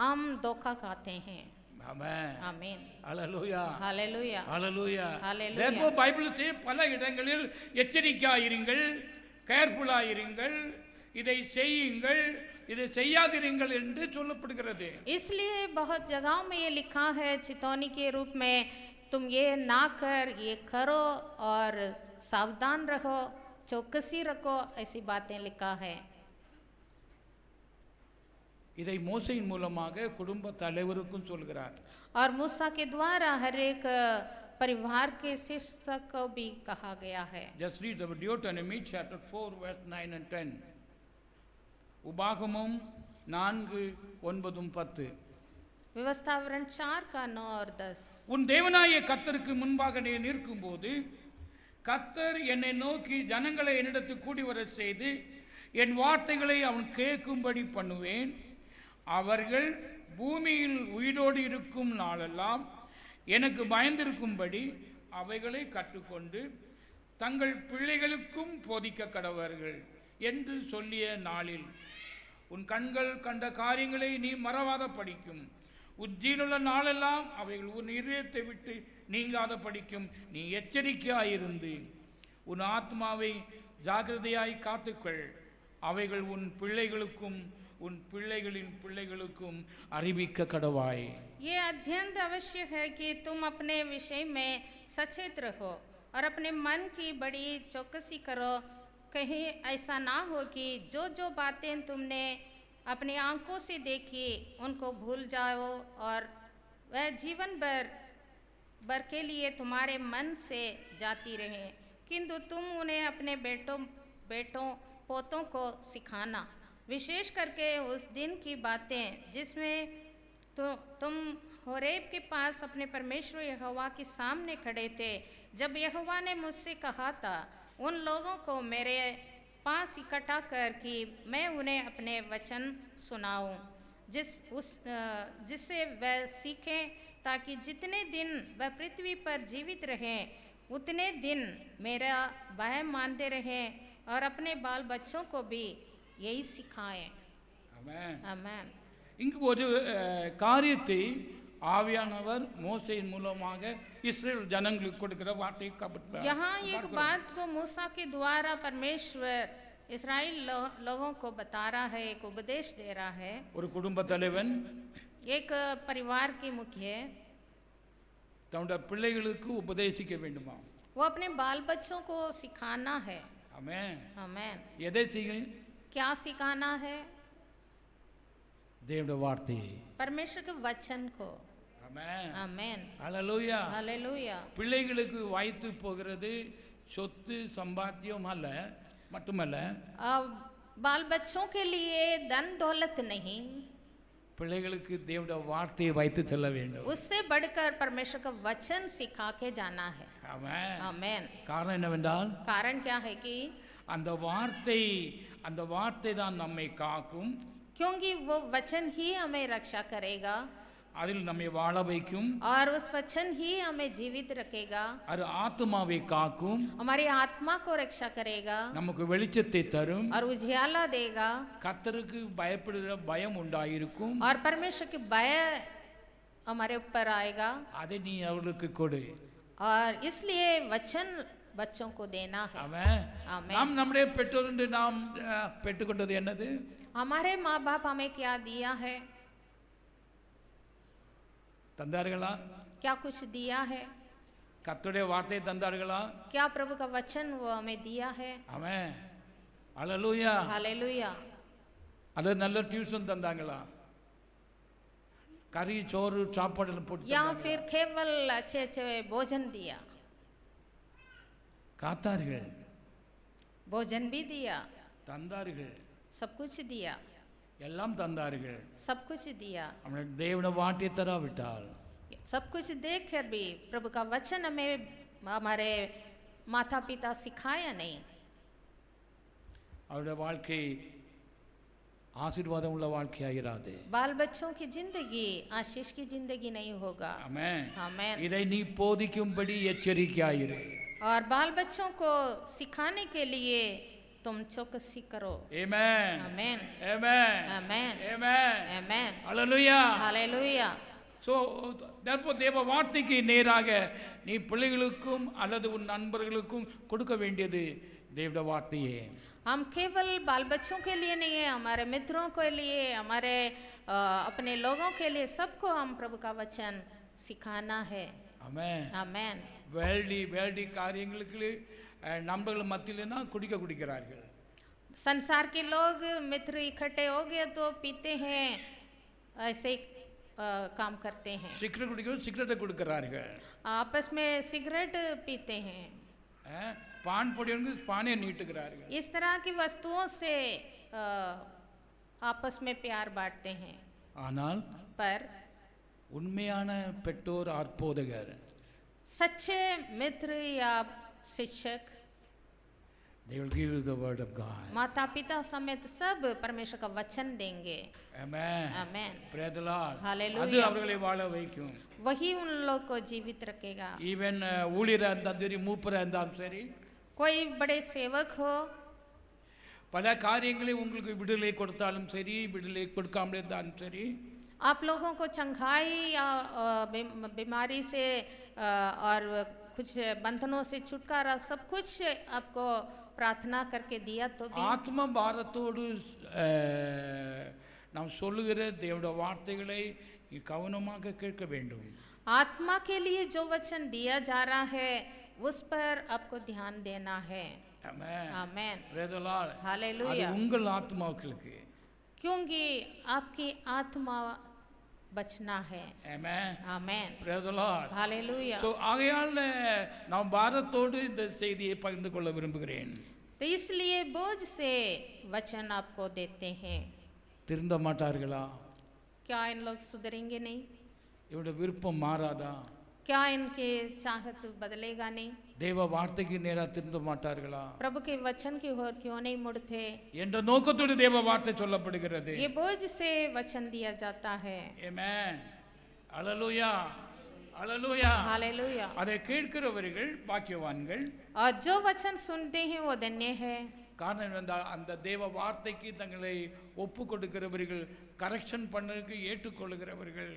हम धोखा खाते हैं. Amen. आमीन. Hallelujah. Hallelujah. Hallelujah. Hallelujah. Therefore Bible says பல இடங்களில் எச்சரிக்கையாயிருங்கள், கேர்ஃபுல்லாயிருங்கள், இதை செய்யுங்கள், இதை செய்யாதிருங்கள் என்று சொல்லப்படுகிறது. इसलिए बहुत जगहों में ये लिखा है चेतावनी के रूप में, तुम ये ना कर, ये करो, और सावधान रहो, चौकसी रखो, ऐसी बातें लिखा है. இதை மோசையின் மூலமாக குடும்ப தலைவருக்கும் சொல்கிறார். और मूसा के द्वारा हर एक परिवार के शीर्ष को भी कहा गया है. Just read the Deuteronomy chapter 4 verse 9 and 10. உபாகமம் 4:9-10. व्यवस्थावरण 4 का 9 और 10. உன் தேவனாகிய கர்த்தருக்கு முன்பாக நீ நிற்கும்போது கர்த்தர் என்னை நோக்கி ஜனங்களை என்னிடத்தில் கூடி வரச் செய்து என் வார்த்தைகளை அவன் கேட்கும்படி பண்ணுவேன். அவர்கள் பூமியில் உயிரோடு இருக்கும் நாளெல்லாம் எனக்கு பயந்திருக்கும்படி அவைகளை கற்றுக்கொண்டு தங்கள் பிள்ளைகளுக்கும் போதிக்க கடவர்கள் என்று சொல்லிய நாளில் உன் கண்கள் கண்ட காரியங்களை நீ மறவாத படிக்கும். உஜ்ஜீனுள்ள நாளெல்லாம் அவைகள் உன் இதயத்தை விட்டு நீங்காத படிக்கும். நீ எச்சரிக்கையாயிருந்து உன் ஆத்மாவை ஜாக்கிரதையாய் காத்துக்கொள். அவைகள் உன் பிள்ளைகளுக்கும் उन பிள்ளைகளின் பிள்ளைகளுக்கும் அறிவிக்க கடவாய். ये अध्ययन अवश्य है कि तुम अपने विषय में सचेत रहो और अपने मन की बड़ी चौकसी करो, कहीं ऐसा ना हो कि जो जो बातें तुमने अपनी आंखों से देखी उनको भूल जाओ और वह जीवन भर के लिए तुम्हारे मन से जाती रहे, किंतु तुम उन्हें अपने बेटों पोतों को सिखाना, विशेष करके उस दिन की बातें जिसमें तुम होरेब के पास अपने परमेश्वर यहोवा के सामने खड़े थे, जब यहोवा ने मुझसे कहा था उन लोगों को मेरे पास इकट्ठा कर कि मैं उन्हें अपने वचन सुनाऊं, जिससे वह सीखें, ताकि जितने दिन वह पृथ्वी पर जीवित रहें उतने दिन मेरा भय मानते रहें और अपने बाल बच्चों को भी यही सिखाएं. ஆமென். आमीन. இங்கு ஒரு காரியத்தை ஆவியானவர் மோசேயின் மூலமாக இஸ்ரேல் ஜனங்களுக்கு கொடுக்கிற வார்த்தையை கபட்டார். यहाँ एक बात को मूसा के द्वारा परमेश्वर इस्राएल लोगों को बता रहा है, एक उपदेश दे रहा है. ஒரு குடும்ப தலைவன் एक परिवार के मुखिया தன்னுடைய பிள்ளைகளுக்கு உபதேசிக்க வேண்டுமா? वो अपने बाल बच्चों को सिखाना है. ஆமென். आमीन. எதை செய்ய? क्या सिखाना है? தேவனுடைய வார்த்தையை. परमेश्वर के वचन को. ஆமென். आमेन ஹalleluya. हालेलुया। பிள்ளைகளுக்கு வாய்த்து போகிறது சொத்து சம்பாத்தியம் அல்ல மட்டுமல்ல, बाल बच्चों के लिए धन दौलत नहीं, பிள்ளைகளுக்கு தேவனுடைய வார்த்தையை வைத்து செல்ல வேண்டும். उससे बढ़कर परमेश्वर का वचन सिखा के जाना है। ஆமென். आमेन। காரணம் என்னவென்றால் कारण क्या है कि அந்த வார்த்தை தான் நம்மை காக்கும், क्योंकि वो वचन ही हमें रक्षा करेगा அதில் நம்மை வாழ வைக்கும், और उस वचन ही हमें जीवित रखेगा, அது ஆத்துமாவை காக்கும், हमारी आत्मा को रक्षा करेगा நமக்கு வெளிச்சத்தை தரும், और उजियाला देगा, கர்த்தருக்கு பயப்படுகிற பயம் உண்டாயிருக்கும். और परमेश्वर की भय हमारे ऊपर आएगा। அதை நீ அவர்களுக்கு கொடு. और इसलिए वचन बच्चों को देना है। ஆமென். ஆமென்। நாம் நம்முடைய பெற்றோர் நாம் பெற்றுக்கொண்டது என்னது? हमारे माँ बाप हमें क्या दिया है? தந்தார்களா? क्या कुछ दिया है? கர்த்தருடைய வார்த்தை தந்தார்களா? क्या प्रभु का वचन वो हमें दिया है? ஆமென். ஹalleluya. हालेलुया। அது நல்ல டியூஷன் தந்தாங்களா? கறி சோறு சாப்பாடு போட்டு या फिर केवल अच्छे अच्छे भोजन दिया? காத்தார்கள், भोजन भी दिया, தந்தார்கள், सब कुछ दिया, எல்லாம் தந்தார்கள். सब कुछ दिया। அவனை தேவன வார்த்தை தராவிட்டால் सब कुछ देख कर भी प्रभु का वचन हमें हमारे माता पिता सिखाया नहीं, அவருடைய வாழ்க்கை ஆசீர்வாதம் உள்ள வாழ்க்கையாகிறாது. बाल बच्चों की जिंदगी आशीष की जिंदगी नहीं होगा। ஆமென். आमेन। இதை நீ போதிக்கும்படி எச்சரிக்கையாயிரு. और बाल बच्चों को सिखाने के लिए तुम चौकसी करो। ஆமென். आमेन ஆமென். आमेन ஆமென். आमेन ஹalleluya. हालेलुया। ஸோ therefore தேவ வார்த்தைக்கு நேராக நீ பிள்ளைகளுக்கும் அல்லது உன் நண்பர்களுக்கும் கொடுக்க வேண்டியது தேவ வார்த்தையே. हम केवल बाल बच्चों के लिए नहीं है, हमारे मित्रों के लिए, हमारे अपने लोगों के लिए, सबको हम प्रभु का वचन सिखाना है। ஆமென். आमेन। வேல்டி காரியங்களுக்கு நண்பர்கள் மத்தியிலனா குடிக்கிறார்கள். संसार के लोग मित्र इकट्ठे हो गए तो पीते हैं, ऐसे काम करते हैं, சிகரெட்டை கொடுக்கிறார்கள். आपस में सिगरेट पीते हैं, பான் பொடியவங்க பானை நீட்டுகிறார்கள். इस तरह की वस्तुओं से आपस में प्यार बांटते हैं। ஆனால் पर உண்மையான பெற்றோர் ஆற்போதகர், सच्चे मित्र या शिक्षक, they will give you the word of God. माता पिता समेत सब परमेश्वर का वचन देंगे। Amen. Amen. Praise the Lord. Hallelujah. அது அவர்களை வாழ வைக்கும். वही उन लोग को जीवित रखेगा। ஈவன் ஊழியராக இருந்தாலும் சரி, மூப்பராக இருந்தாலும் சரி, कोई बड़े सेवक हो, பல காரியங்களை உங்களுக்கு விடுதலை கொடுத்தாலும் சரி, விடுதலை கொடுக்காமல் இருந்தாலும் சரி, आप लोगों को चंगाई या बीमारी से और कुछ बंधनों से छुटकारा सब कुछ आपको प्रार्थना करके दिया तो भी ஆத்ம பாரத்தோடு நாம் சொல்லுகிற தேவனுடைய வார்த்தைகளை நீ கவனமாக கேட்க வேண்டும். आत्मा के लिए जो वचन दिया जा रहा है उस पर आपको ध्यान देना है। Amen. Amen. Praise the Lord. அது हालेलुया। உங்கள் ஆத்மாக்களுக்கு. क्योंकि आपकी आत्मा बचना है। Amen. Amen. Praise the Lord. Hallelujah. So ஆகையால் நான் பாரத்தோடு இந்த செய்தியை பகிர்ந்து கொள்ள விரும்புகிறேன். तो इसलिए बोझ से वचन आपको देते हैं। திருந்த மாட்டார்களா? क्या इन लोग सुधरेंगे नहीं? இவருடைய விருப்பம் மாறாதா? क्या इनके चाहत बदलेगा नहीं? தேவ வார்த்தைக்கு நேராக திருந்த மாட்டார்களா प्रभु के वचन की ओर क्यों नहीं मुड़ते? என்ற நோக்கத்தோடு தேவ வார்த்தை சொல்லப்படுகிறது. ये बोझ से वचन दिया जाता है। ஆமென். ஹalleluya. ஹalleluya. हालेलुया। அதை கேட்கிறவர்கள் பாக்கியவான்கள். और जो वचन सुनते हैं वो धन्य है। காரணம் என்னவென்றால் அந்த தேவ வார்த்தைக்கு தங்களை ஒப்பு கொடுக்கிறவர்கள், கரெக்ஷன் பண்ணதுக்கு ஏற்றுக்கொள்கிறவர்கள்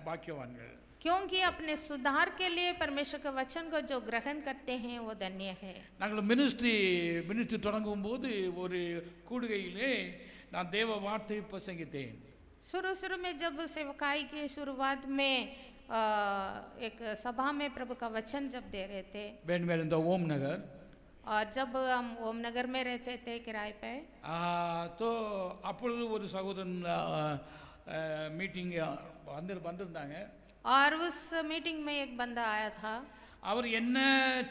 பாக்கியவான்கள். क्योंकि अपने सुधार के लिए परमेश्वर के वचन को जो ग्रहण करते हैं वो धन्य है। நாங்கள் மினிஸ்ட்ரி தொடங்கும் போது ஒரு கூடுகையிலே நான் தேவ வார்த்தையை பிரசங்கித்தேன். शुरू में जब सेवकाई की शुरुआत में एक सभा में प्रभु का वचन जब दे रहे थे, வேன்வேல் இந்த ஓம் நகர், और जब हम ओम नगर में रहते थे किराए पे, तो அப்பொழுது ஒரு சகோதரன் மீட்டிங் வந்திருந்தாங்க. और उस मीटिंग में एक बंदा आया था। அவர் என்ன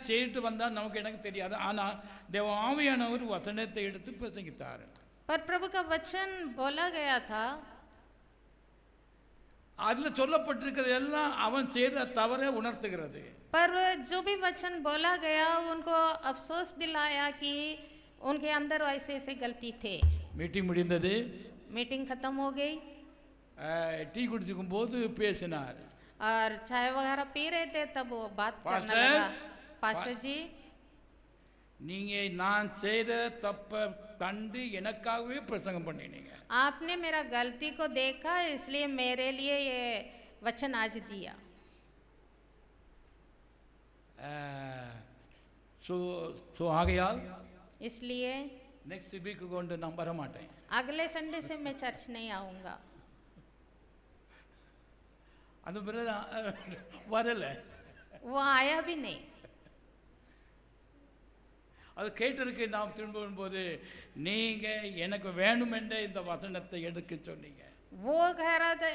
செய்து வந்தால் நமக்கு எனக்கு தெரியாது. ஆனால் தேவ ஆவியானவர் வசனத்தை எடுத்து பிரசங்கித்தார். पर प्रभु का वचन बोला गया था, அதில் சொல்லப்பட்டிருக்கிறது எல்லாம் அவன் செய்த தவறை உணர்த்துகிறது. पर जो भी वचन बोला गया उनको अफसोस दिलाया कि उनके अंदर ऐसे ऐसे गलती थे। மீட்டிங் முடிந்தது. मीटिंग खत्म हो गई டீ குடிச்சுக்கும் போது பேசினார். और चाय वगैरह पी रहे थे, तब वो बात करने पास्टर, लगा, पास्टर जी நீங்க நான் செய்த தப்பை கண்டு எனக்காகவே பிரசங்கம் பண்ணினீங்க. आपने मेरा गलती को देखा, इसलिए मेरे लिए ये वचन आज दिया। ஸோ ஆகையால் इसलिए நெக்ஸ்ட் வீக் கொண்டு நான் வர மாட்டேன். अगले संडे से मैं चर्च नहीं आऊँगा। அது பிறகு வரல. वो आया भी नहीं। அது கேட்டிருக்கு. நாம் திரும்பும்போது நீங்க எனக்கு வேணுமென்ற இந்த வசனத்தை எடுக்க சொன்னீங்க. वो कह रहा था,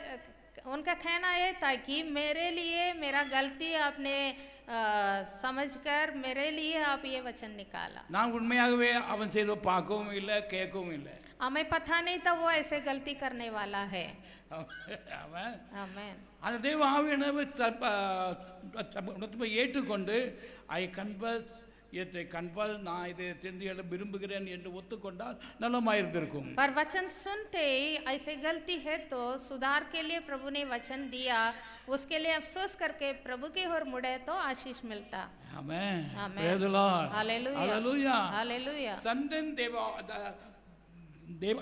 उनका कहना ये था कि मेरे लिए मेरा गलती आपने समझकर मेरे लिए आप ये वचन निकाला। நான் உண்மையாகவே அவன் செய்த பார்க்கவும் இல்லை கேட்கவும் இல்லை. हमें पता नहीं था वो ऐसे गलती करने वाला है। அவன் आमेन। அந்த தேவ ஆவியானவர் ஏற்றுக்கொண்டு ஐ கன்ஃபஸ் நான் இதை தெரிந்து கொள்ள விரும்புகிறேன் என்று ஒத்துக்கொண்டால் நலமாயிருந்திருக்கும். पर वचन सुनते ही ऐसे गलती है तो सुधार के लिए प्रभु ने वचन दिया, उसके लिए अफसोस करके प्रभु की ओर मुड़े तो आशीष मिलता। Amen. Amen. Praise the Lord. Hallelujah. Hallelujah. Hallelujah. சந்தன் தேவ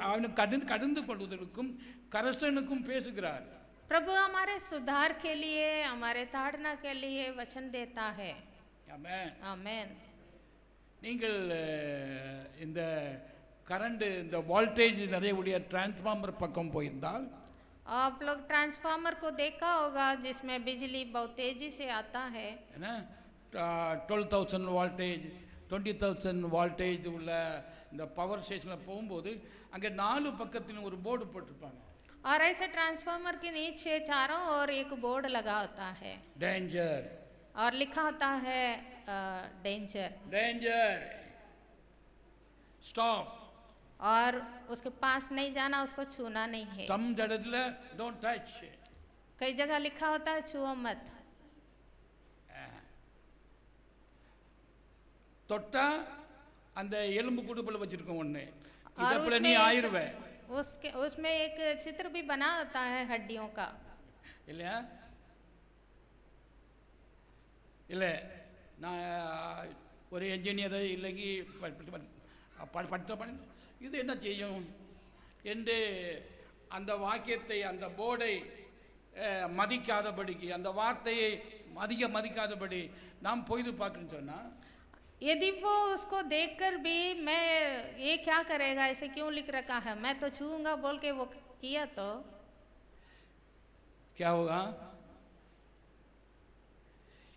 அவனுக்கு கடந்து கொள்வதற்கும் கரசனுக்கும் பேசுகிறார். प्रभु हमारे सुधार के लिए, हमारे ताड़ना के लिए वचन देता है। आमेन। आमेन। நீங்கள் இந்த கரண்ட் இந்த வோல்டேஜ் நிறைய உடைய டிரான்ஸ்ஃபார்மர் பக்கம் போயிருந்தால் आप लोग ट्रांसफार्मर को देखा होगा जिसमें बिजली बहुत तेजी से आता है, है ना. 12,000 வோல்டேஜ் 20,000 வோல்டேஜ் உள்ள இந்த பவர் ஸ்டேஷனில் போகும்போது அங்கே 4 பக்கத்தில் ஒரு போர்டு போட்டிருப்பாங்க. और ऐसे ट्रांसफार्मर के नीचे चारों ओर एक बोर्ड लगा होता है डेंजर, और लिखा होता है डेंजर, डेंजर, स्टॉप. और उसके पास नहीं जाना, उसको छूना नहीं है। सम जगह डोंट टच. कई जगह लिखा होता है छुओ मत। தொட்டா அந்த எலும்பு குடுப்புல வச்சிருக்கோம் ஒண்ணு. और இதப்புல நீ ஆயிருவே. उसमें एक चित्र भी बना होता है हड्डियों का। இல்லையா? இல்லை நான் ஒரு என்ஜினியர் இல்லைக்கு படித்த இது என்ன செய்யும் என்று அந்த வாக்கியத்தை அந்த போர்டை மதிக்காதபடிக்கு அந்த வார்த்தையை மதிக்காதபடி நாம் பொய்து பார்க்கணும்னு சொன்னால், यदि वो उसको देखकर भी मैं ये क्या करेगा, ऐसे क्यों लिख रखा है, मैं तो छूऊंगा बोल के वो किया तो क्या होगा?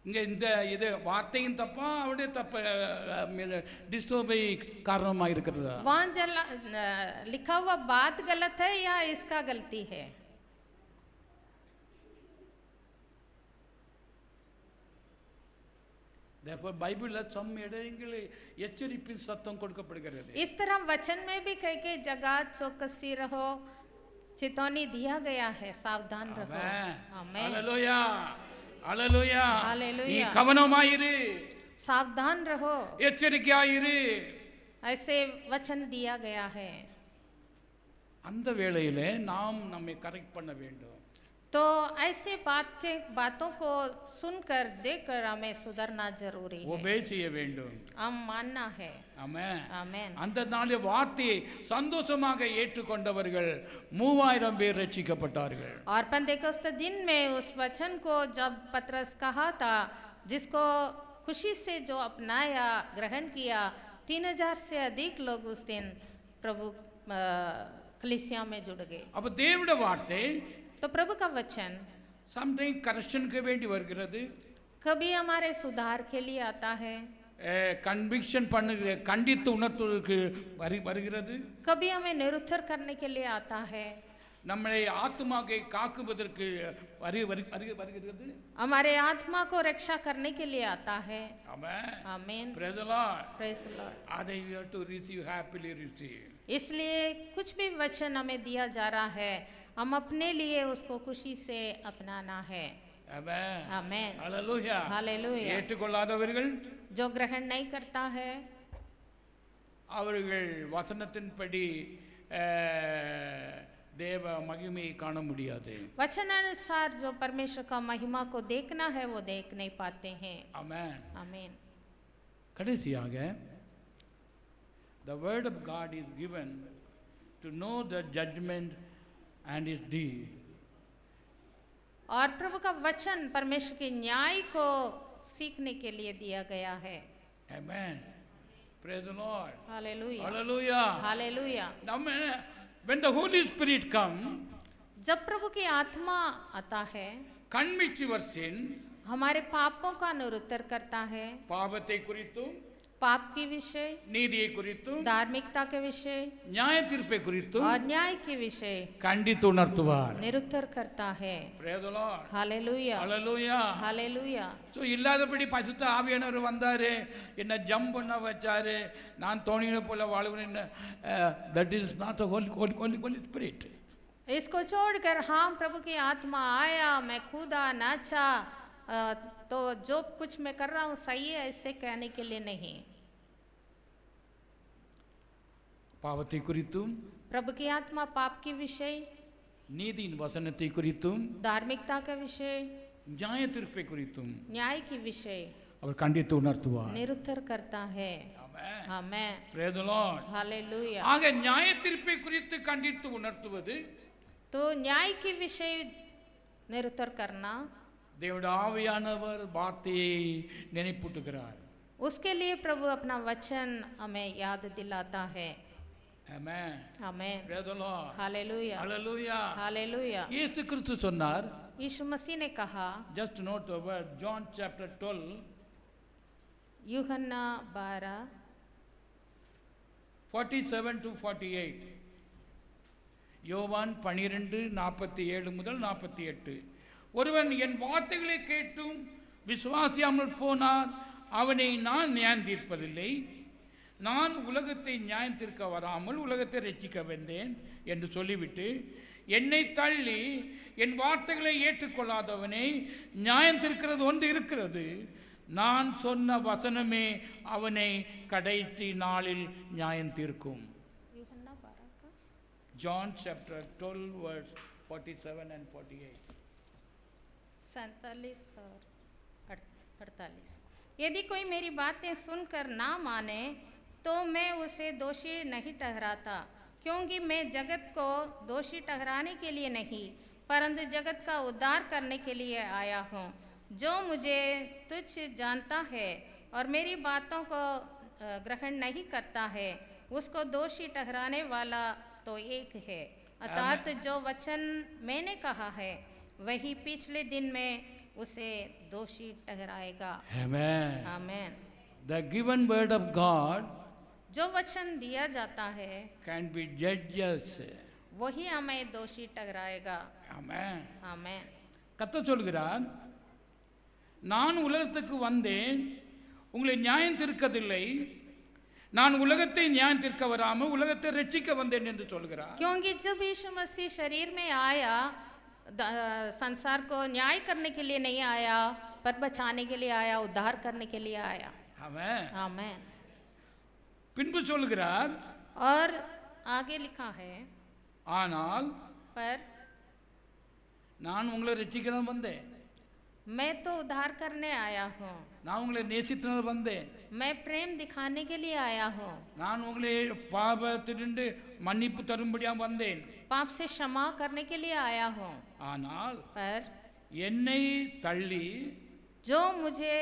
இங்கே இந்த இது வார்த்தையும் தப்பா அவருடைய தப்ப டிஸ்டர்பை காரணமாக இருக்கிறது. वहाँ लिखा हुआ बात गलत है या इसका गलती है? பைபிள்ல சம் இடங்களில் எச்சரிப்பின் சத்தம் கொடுக்கப்படுகிறது. इस तरह वचन में भी कई कई जगह चौकसी रहो, चेतावनी दिया गया है, सावधान रहो। आमीन। Hallelujah, hallelujah, hallelujah. நீ கவனமாயிரு, सावधान रहो, எச்சரிக்கையாயிரு, ऐसे वचन दिया गया है। அந்த வேளையிலே நாம் நம்மை கரெக்ட் பண்ண வேண்டும். तो ऐसे बातों को सुनकर देखकर हमें सुधरना जरूरी है, obey செய்ய வேண்டும், हम मानना है। ஆமென், आमीन। அந்த நாளில் வார்த்தையை சந்தோஷமாக ஏற்றுக்கொண்டவர்கள் 3000 பேர் ரட்சிக்கப்பட்டார்கள். और पेंतेकोस्त दिन में उस वचन को जब पतरस कहा था, जिसको खुशी से जो अपनाया, ग्रहण किया, 3000 से अधिक लोग उस दिन प्रभु कलीसिया में जुड़ गए। அப்ப தேவனுடைய வார்த்தை तो प्रभु का वचन समटाइम கரெக்ஷனுக்கு வேண்டி வருகிறது, कभी हमारे सुधार के लिए आता है, கன்விக்ஷன் பண்ணுகிற கண்டித்து உணர்த்துவதற்கு வருகிறது, कभी हमें निरुत्तर करने के लिए आता है, நம்மளை ஆத்துமாவை காக்குவதற்கு வருகிறது. हमारे आत्मा को रक्षा करने के लिए आता है. आमेन. आमीन. Praise the Lord. Praise the Lord. அதை we have to receive, happily receive. इसलिए कुछ भी वचन हमें दिया जा रहा है, हम अपने लिए उसको खुशी से अपनाना है. Amen. आमीन. Hallelujah. Hallelujah. ஏற்றுக்கொள்ளாதவர்கள் जो ग्रहण नहीं करता है, அவர்கள் வசனத்தின்படி தேவ மகிமையை காண முடியாது. वचनानुसार जो परमेश्वर का महिमा को देखना है वो देख नहीं पाते हैं. Amen. आमीन. கடைசியாக the word of God is given to know the judgment and his deed. और प्रभु का वचन परमेश्वर के न्याय को सीखने के लिए दिया गया है. Amen. Praise the Lord. Hallelujah. Hallelujah. Hallelujah. When the Holy Spirit come, जब प्रभु की आत्मा आता है, convict your sin, हमारे पापों का अनुत्तर करता है, பாவத்தை குறித்தும் पाप के विषय, நீதியை குறித்தும் धार्मिकता के विषय நியாய தீர்ப்பை குறித்தும் और न्याय के विषय கண்டித்து உணர்த்துவார். निरुत्तर करता है. Praise the Lord. Hallelujah. Hallelujah. Hallelujah. So இல்லாதபடி பசுத்த ஆவியானவர் வந்தார், என்னை ஜம்ப் பண்ண வச்சார், நான் தோணின போல வாழ்வேன். That is not the holy spirit. इसको छोड़कर हाँ प्रभु की आत्मा आया, मैं कूदा नाचा, तो जो कुछ मैं कर रहा हूँ सही है, ऐसे कहने के लिए नहीं. பாவத்தை குறித்தும் प्रभु की आत्मा पाप के विषय, நீதியின் வசனத்தை குறித்தும் धार्मिकता का विषय, நியாய தீர்ப்பை குறித்தும் न्याय के विषय அவர் கண்டித்து உணர்த்துவார். निरुत्तर करता है. ஆமென். आमेन. Praise the Lord. हालेलुया. ஆக நியாய தீர்ப்பை குறித்து கண்டித்து உணர்த்துவது, तो न्याय के विषय निरुत्तर करना, தேவனுடைய ஆவியானவர் வார்த்தையை நினைப்பூட்டுகிறார். उसके लिए प्रभु अपना वचन हमें याद दिलाता है. Amen. Amen. Praise the Lord. Hallelujah. Hallelujah. Hallelujah. இயேசு கிறிஸ்து சொன்னார், यीशु मसीह ने कहा, just note the word, John chapter 12 यूहन्ना 12 47 to 48. யோவான் 12:47 முதல் 48. ஒருவன் என் வார்த்தைகளை கேட்டும் விசுவாசியாமல் போனார், அவனை நான் நியாயம் தீர்ப்பதில்லை. நான் உலகத்தை நியாயம் தீர்க்க வராமல் உலகத்தை ரட்சிக்க வந்தேன் என்று சொல்லிவிட்டு, என்னை தள்ளி என் வார்த்தைகளை ஏற்றுக்கொள்ளாதவனை நியாயம் தீர்க்கிறது ஒன்று இருக்கிறது. நான் சொன்ன வசனமே அவனை கடைசி நாளில் நியாயம் தீர்க்கும். यूहन्ना 12 का John chapter 12 verse 47 and 48. 47 और 48. यदि कोई मेरी बातें सुनकर ना माने तो मैं उसे दोषी नहीं ठहराता, क्योंकि मैं जगत को दोषी ठहराने के लिए नहीं परंतु जगत का उद्धार करने के लिए आया हूँ. जो मुझे तुच्छ जानता है और मेरी बातों को ग्रहण नहीं करता है, उसको दोषी ठहराने वाला तो एक है, अर्थात जो वचन मैंने कहा है वही पिछले दिन में उसे दोषी ठहराएगा. Amen. Amen. The given word of God जो वचन दिया जाता है can be judges. वही हमें दोषी ठहराएगा. Amen. आमेन. கர்த்தர் சொல்கிறார், நான் உலகத்துக்கு வந்தேன், உங்களை நியாயம் தீர்க்கவில்லை, நான் உலகத்தை நியாயம் தீர்க்க வராமல் உலகத்தை ரட்சிக்க வந்தேன் என்று சொல்கிறார். क्योंकि जब यीशु मसीह शरीर में आया, संसार को न्याय करने के लिए नहीं आया पर बचाने के लिए आया, उद्धार करने के लिए आया. Amen. आमेन. பின்பு சொல்கிறார், और आगे लिखा है, ஆனால் पर நான் உங்களை ரட்சிக்க தான் வந்தேன், मैं तो उद्धार करने आया हूँ, நான் உங்களை நேசித்து வந்தேன், मैं प्रेम दिखाने के लिए आया हूँ, நான் உங்களை பாவத்திலிருந்து மன்னிப்பு தரும்படியாக வந்தேன். पाप से क्षमा करने के लिए आया हूँ. ஆனால் पर என்னை தள்ளி जो मुझे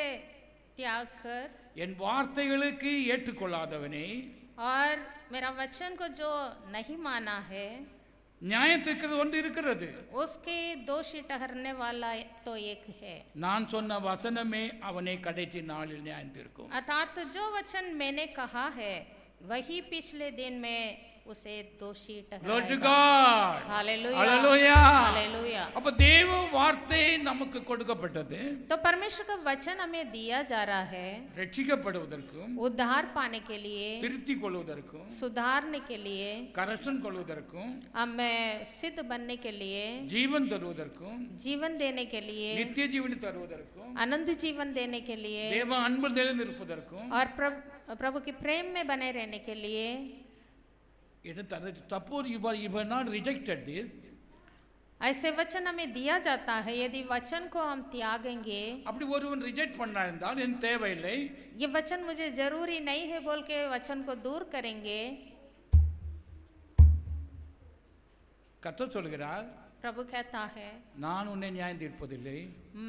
त्याग कर என் வார்த்தைகளுக்கு ஏற்றுக்கொள்ளாதவனை और मेरा वचन को जो नहीं माना है, நியாயம் தீர்க்கிறது ஒன்று இருக்கிறது. उसके दोषी ठहरने वाला तो एक है, நான் சொன்ன வசனமே அவனை கடைசி நாளில் நியாயம் தீர்க்கும். अर्थात जो वचन मैंने कहा है वही पिछले दिन में उसे दोषी Glory to ठहराएगा। God. Hallelujah, Hallelujah. Hallelujah. அப்ப தேவ வார்த்தை நமக்கு கொடுக்கப்பட்டது तो परमेश्वर का वचन हमें दिया जा रहा है ரட்சிக்கப்படுவதற்கும் उद्धार पाने के लिए, திருத்திக் கொள்வதற்கும் सुधारने के लिए, கரெக்ஷன் கொள்வதற்கும் हमें सिद्ध बनने के लिए, ஜீவன் தருவதற்கும் जीवन देने के लिए, நித்திய ஜீவனை தருவதற்கும் अनंत जीवन देने के लिए தேவ அன்பு நிலைநிற்பதற்கும் और प्रभु के प्रेम में बने रहने के लिए। suppose you are not rejected this, ऐसे वचन हमें दिया जाता है, यदि वचन को हम त्यागेंगे, அப்படி ஒருவன் ரிஜெக்ட் பண்ணா என்றால் எனக்கு தேவையில்லை, ये वचन मुझे जरूरी नहीं है बोल के वचन को दूर करेंगे, கர்த்தர் சொல்கிறார் प्रभु कहता है நான் உன்னை நியாயம் தீர்ப்பதில்லை,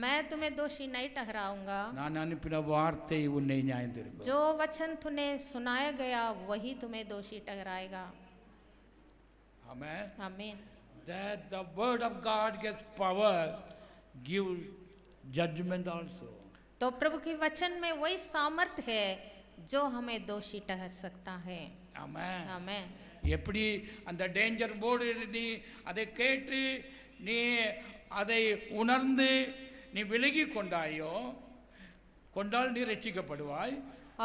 मैं तुम्हें दोषी नहीं ठहराऊंगा, நான் அனுப்பின வார்த்தை உன்னை நியாயம் தீர்க்கும். जो वचन तुम्हें सुनाया गया वही तुम्हें दोषी ठहराएगा। Amen. आमीन। That the word of God gets power, give judgment also. तो प्रभु के वचन में वही सामर्थ्य है जो हमें दोषी ठहर सकता है। Amen. आमीन। எப்படி அந்த டேஞ்சர் போர்டு நீ அதை கேட்டு நீ அதை உணர்ந்து நீ விலகி கொண்டால் நீ ரட்சிக்கப்படுவாய்।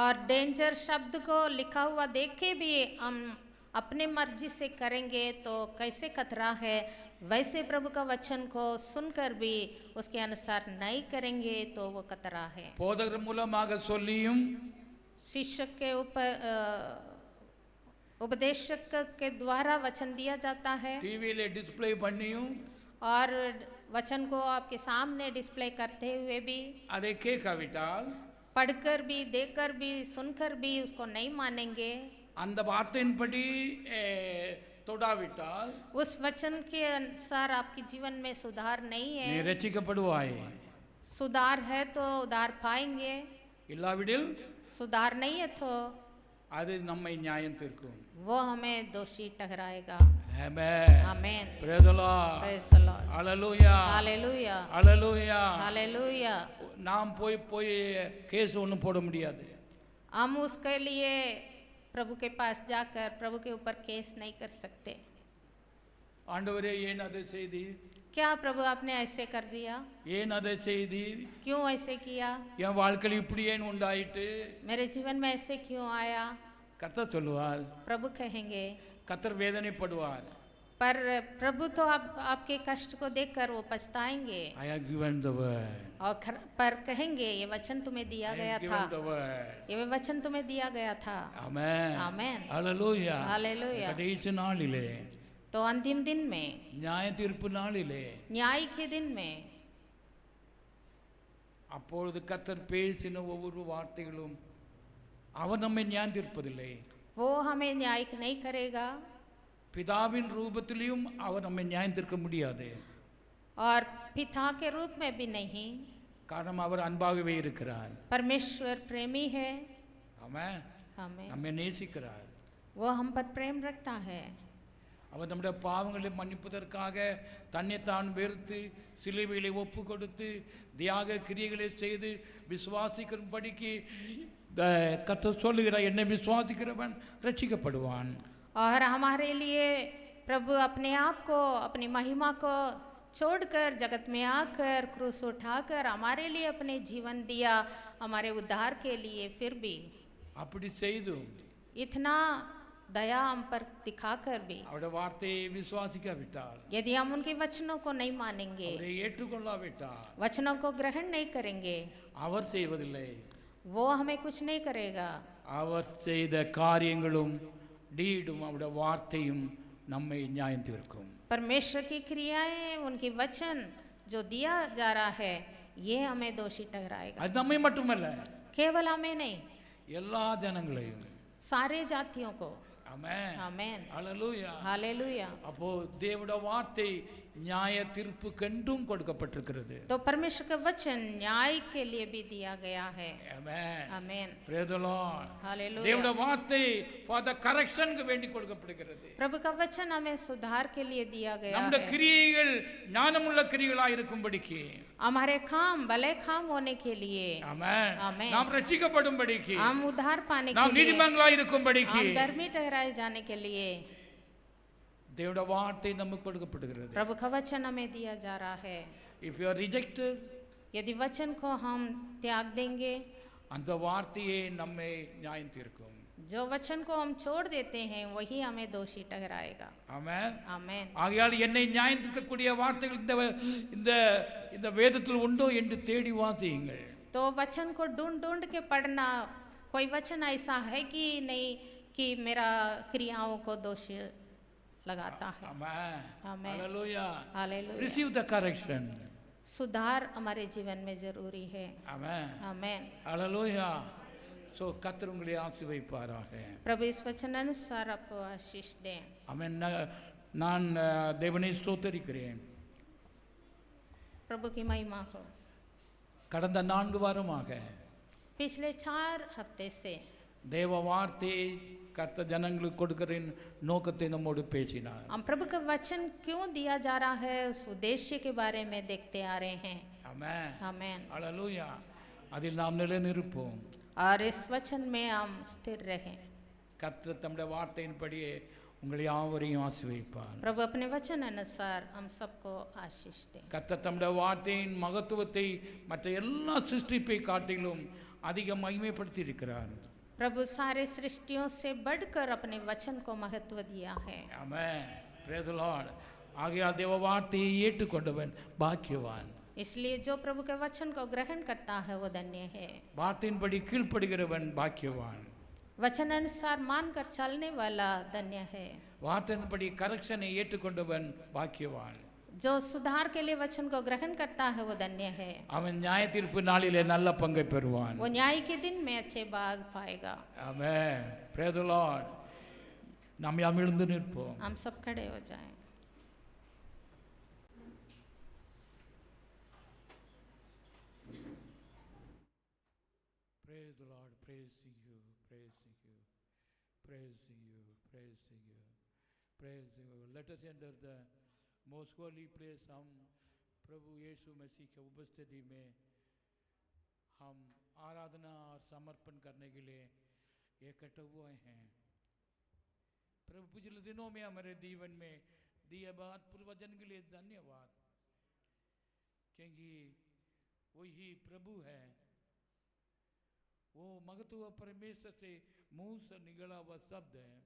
और डेंजर शब्द को लिखा हुआ देख के भी हम अपने मर्जी से करेंगे तो कैसे खतरा है, वैसे प्रभु का वचन को सुनकर भी उसके अनुसार नहीं करेंगे तो वो खतरा है। போதகர் மூலமாக சொல்லியும் शिक्षक के ऊपर उपदेशक के द्वारा वचन दिया जाता है டிவியில டிஸ்ப்ளே பண்ணியும் और वचन को आपके सामने डिस्प्ले करते हुए भी, அதை கேட்காவிட்டால் पढ़कर भी, देखकर भी, सुनकर भी उसको नहीं मानेंगे, அந்த வார்த்தையின்படி தொடாவிட்டால் उस वचन के अनुसार आपके जीवन में सुधार नहीं நீ है, ரட்சிக்கப்படுவாய்। सुधार है तो उधार पाएंगे, இல்லாவிடில் सुधार नहीं है तो அது நம்மை நியாயம் தீர்க்கும்। वो हमें दोषी ठहराएगा। Amen. आमीन। Praise the Lord. Praise the Lord. Hallelujah. Hallelujah, Hallelujah. Hallelujah. நாம் போய் கேஸ் ஒன்றும் போட முடியாது। हम उसके लिए प्रभु के पास जाकर प्रभु के ऊपर केस नहीं कर सकते। ஆண்டவரே ஏன் அதை செய்தீர், क्या प्रभु आपने ऐसे कर दिया, ஏன் அதை செய்தீர், क्यों ऐसे किया, என் வாழ்க்கையில் இப்படி ஏன் உண்டாயிட்டு, मेरे जीवन में ऐसे क्यों आया। கர்த்தர் சொல்லுவார், प्रभु कहेंगे, கர்த்தர் வேதனைப்படுவார்। पर प्रभु तो आपके कष्ट को देखकर वो पछताएंगे I have given the word. और पर कहेंगे ये वचन तुम्हें दिया I गया have given the था, word. ये वचन तुम्हें दिया गया था। Amen. आमीन। Hallelujah. हालेलुया। கடைசி நாளிலே, तो अंतिम दिन में, நியாய தீர்ப்பு நாளிலே, न्याय के दिन में, அப்பொழுது கர்த்தர் பேசின ஒவ்வொரு வார்த்தைகளும் அவர் நம்மை நியாயம் தீர்ப்பதில்லை, वो हमें न्याय नहीं करेगा பிதாவின் ரூபத்திலையும் அவர் நம்மை நியாயம் தீர்க்க முடியாது। और पिता के रूप में भी नहीं, காரணம் அவர் அன்பாகவே இருக்கிறார்। परमेश्वर प्रेमी है, ஆமென். हमें நம்மை நேசிக்கிறார்। वो हम पर प्रेम रखता है। அவர் நம்முடைய பாவங்களை மன்னிப்பதற்காக தன்னைத்தான் வெறுத்து சிலுவையிலே ஒப்பு கொடுத்து தியாக கிரியைகளை செய்து விசுவாசிக்கும்படிக்கு கர்த்தர் சொல்லுகிறார், என்னை விசுவாசிக்கிறவன் ரட்சிக்கப்படுவான்। और हमारे लिए प्रभु अपने आप को, अपनी महिमा को छोड़कर जगत में आकर क्रूस उठाकर हमारे लिए अपने जीवन दिया, हमारे उद्धार के लिए। फिर भी அப்படி செய்து इतना दया हम पर दिखाकर भी அவருடைய வார்த்தையை விசுவாசிக்காவிட்டால், यदि हम उनके वचनों को नहीं मानेंगे, அவரை ஏற்றுக்கொள்ளாவிட்டால் वचनों को ग्रहण नहीं करेंगे, அவர் செய்வதில்லை। वो हमें कुछ नहीं करेगा। அவர் செய்த காரியங்களும் டீடும் அவருடைய வார்த்தையும் நம்மை நியாயம் தீர்க்கும்। परमेश्वर की क्रियाएं, उनके वचन जो दिया जा रहा है, ये हमें दोषी ठहराएगा। அது நம்மை மட்டுமல்ல, केवल हमें नहीं, எல்லா ஜனங்களையும்। सारे जातियों को। ஆமென். आमीन। ஹல்லேலூயா. हालेलुया। அப்போ தேவனுடைய வார்த்தை நியாய தீர்ப்புக்கென்றும் கொடுக்கப்பட்டிருக்கிறது। तो परमेश्वर का वचन न्याय के लिए भी दिया गया है। ஆமென். आमीन। Praise the Lord. हालेलुया। தேவனுடைய வார்த்தை for the correction க்கு வேண்டி கொடுக்கப்படுகிறது। प्रभु का वचन हमें सुधार के लिए दिया गया நம்முடைய है, கிரியைகள் ஞானமுள்ள கிரியைகளாய் இருக்கும்படிக்கு। हमारे काम भले काम होने के लिए, ஆமென். आमीन। நாம் ரட்சிக்கப்படும்படிக்கு, हम उद्धार पाने के நாம் लिए, நீதிமான்களாய் இருக்கும்படிக்கு हम धर्मी ठहराए जाने के लिए, தேவனுடைய வார்த்தை நமக்கு கொடுக்கப்படுகிறது. प्रभु का वचन हमें दिया जा रहा है. If you are rejected, यदि वचन को हम त्याग देंगे, அந்த வார்த்தையே நம்மை நியாயம் தீர்க்கும். जो वचन को हम छोड़ देते हैं वही हमें दोषी ठहराएगा. ஆமென். आमेन. ஆகையால் என்னை நியாயம் தீர்க்கக்கூடிய வார்த்தைகள் இந்த இந்த வேதத்தில் உண்டோ என்று தேடி வாசியுங்கள். तो वचन को ढूंढ ढूंढ के पढ़ना, कोई वचन ऐसा है कि नहीं कि मेरा क्रियाओं को दोषी लगाता है. ஆமென். आमेन. ஹalleluya. हालेलुया. Receive the correction. सुधार हमारे जीवन में जरूरी है. ஆமென். आमेन. ஹalleluya. சோ கர்த்தர் உங்களை ஆசீர்வதிப்பாராக. प्रभु इस वचन अनुसार आपको आशीष दें. ஆமென். நான் தேவனை ஸ்தோத்திரிக்கிறேன். प्रभु की महिमा हो. கடந்த 4 வாரமாக पिछले 4 हफ्ते से தேவ வார்த்தையை கர்த்த ஜனங்களுக்கு கொடுக்கிற நோக்கத்தை நம்மோடு பேசினார். हम प्रभु का वचन क्यों दिया जा रहा है उस उद्देश्य के बारे में देखते आ रहे हैं. ஆமென். आमेन. ஹalleluya. அதில் நாம் நிலைநிற்போம். और इस वचन में हम स्थिर रहें. கர்த்தர் தம்முடைய வார்த்தையின்படியே உங்களை யாவரையும் ஆசீர்வதிப்பார். प्रभु अपने वचन अनुसार हम सबको आशीष दें. கர்த்தர் தம்முடைய வார்த்தையின் மகத்துவத்தை மற்ற எல்லா சிருஷ்டிப்பை காட்டிலும் அதிக மகிமைப்படுத்தி இருக்கிறார். प्रभु सारे सृष्टियों से बढ़कर अपने वचन को महत्व दिया है. ஆமென். praise the Lord. ஆகையால் தேவ வார்த்தையை ஏற்றுக்கொண்டவன் பாக்கியவான். इसलिए जो प्रभु के वचन को ग्रहण करता है वो धन्य है. வார்த்தையின்படி கீழ்ப்படுகிறவன் பாக்கியவான். वचन अनुसार मानकर चलने वाला धन्य है. வார்த்தையின்படி கரெக்ஷனை ஏற்றுக்கொண்டவன் பாக்கியவான். जो सुधार के लिए वचन को ग्रहण करता है वो धन्य है. அவன் நியாய தீர்ப்பு நாளிலே நல்ல பங்கை பெறுவான். वो न्याय के दिन में अच्छे भाग पाएगा. ஆமென். praise the Lord. நாம் எழுந்து நிற்போம். हम सब खड़े हो जाएं. Praise the Lord. Praise to you. Praise to you. Praise to you. Praise to you. Praise to you. Let us enter the most holy place. हम प्रभु यीशु मसीह के उपस्थिति में हम आराधना और समर्पण करने के लिए इकट्ठे हुए हैं. प्रभु पिछले दिनों में हमारे जीवन में दिए बात पूर्वजन के लिए धन्यवाद, क्योंकि वही प्रभु है. वो महत्व परमेश्वर से मुंह से निकला हुआ शब्द है.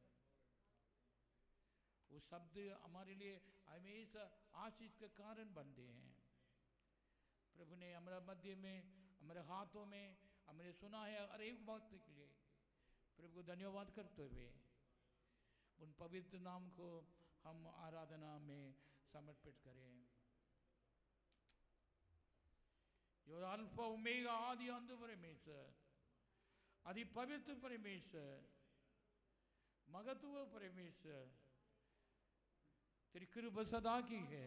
वो शब्द हमारे लिए हमेशा आशीष के कारण बनते हैं. प्रभु ने हमारे मध्य में, हमारे हाथों में हमने सुना है हर एक बात के लिए प्रभु को धन्यवाद करते हुए उन पवित्र नाम को हम आराधना में समर्पित करें. यो अल्फा ओमेगा आदि अंत परमेश्वर, आदि पवित्र परमेश्वर, महत्व परमेश्वर, तेरी कृपा सदा की है.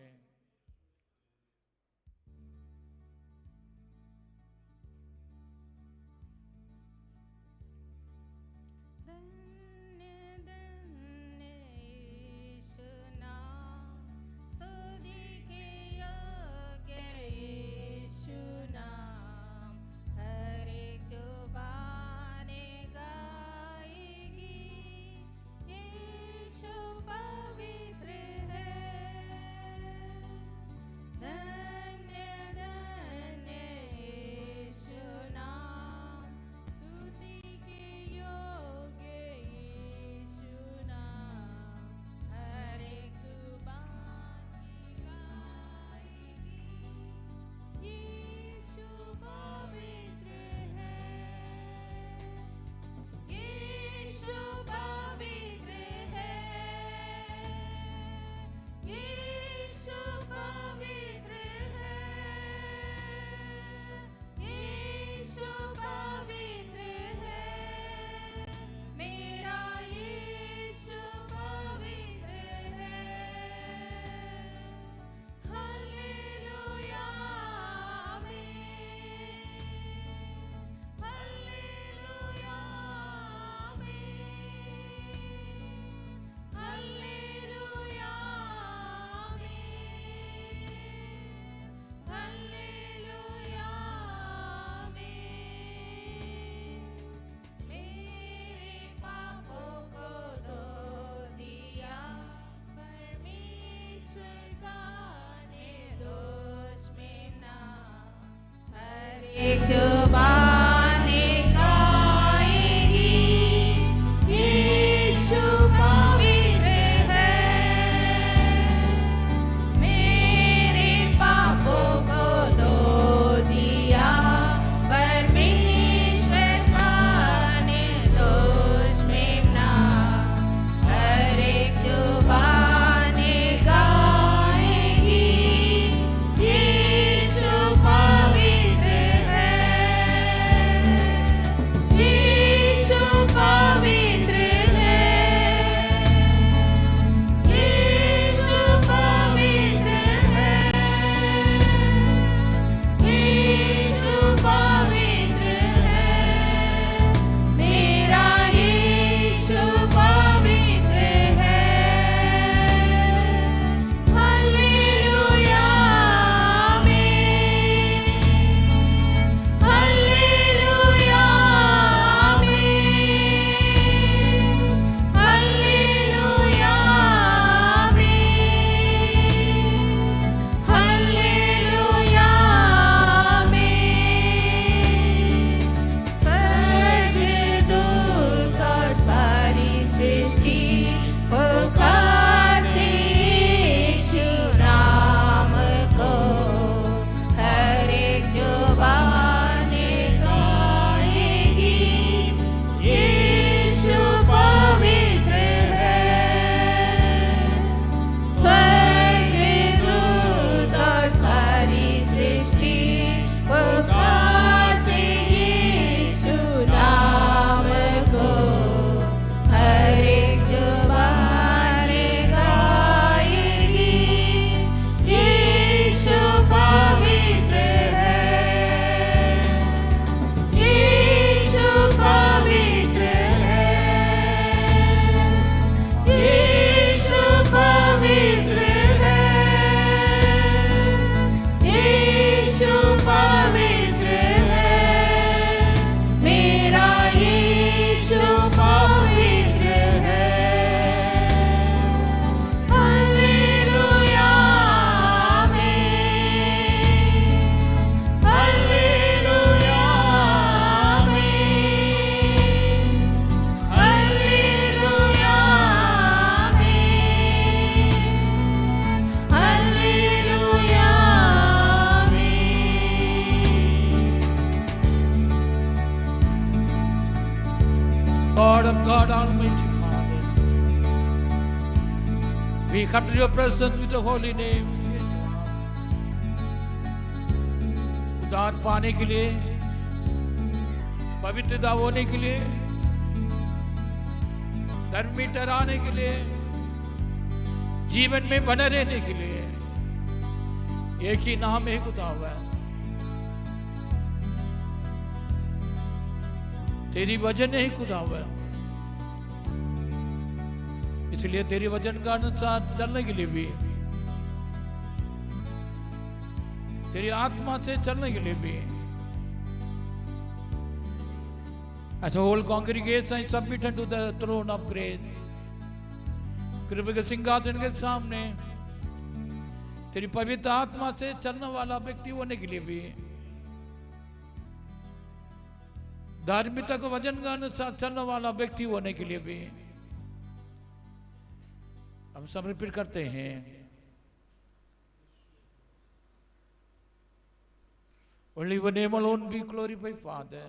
Lord of God, Almighty Father. We come to your presence with the holy name. उदार पाने के लिए, पवित्रता होने के लिए, धर्मी ठहराने के लिए, जीवन में बने रहने के लिए एक ही नाम है खुदावन। तेरी वजन है खुदावन, इसलिए तेरी वजन का अनुसार चलने के लिए भी, तेरी आत्मा से चलने के लिए भी, as a whole congregation I submit unto the throne of grace, कृपा के सिंहासन के सामने तेरी पवित्र आत्मा से चलने वाला व्यक्ति होने के लिए भी, धार्मिकता को वजन का अनुसार चलने वाला व्यक्ति होने के लिए भी हम समर्पित करते हैं। Only your name alone be glorified, Father.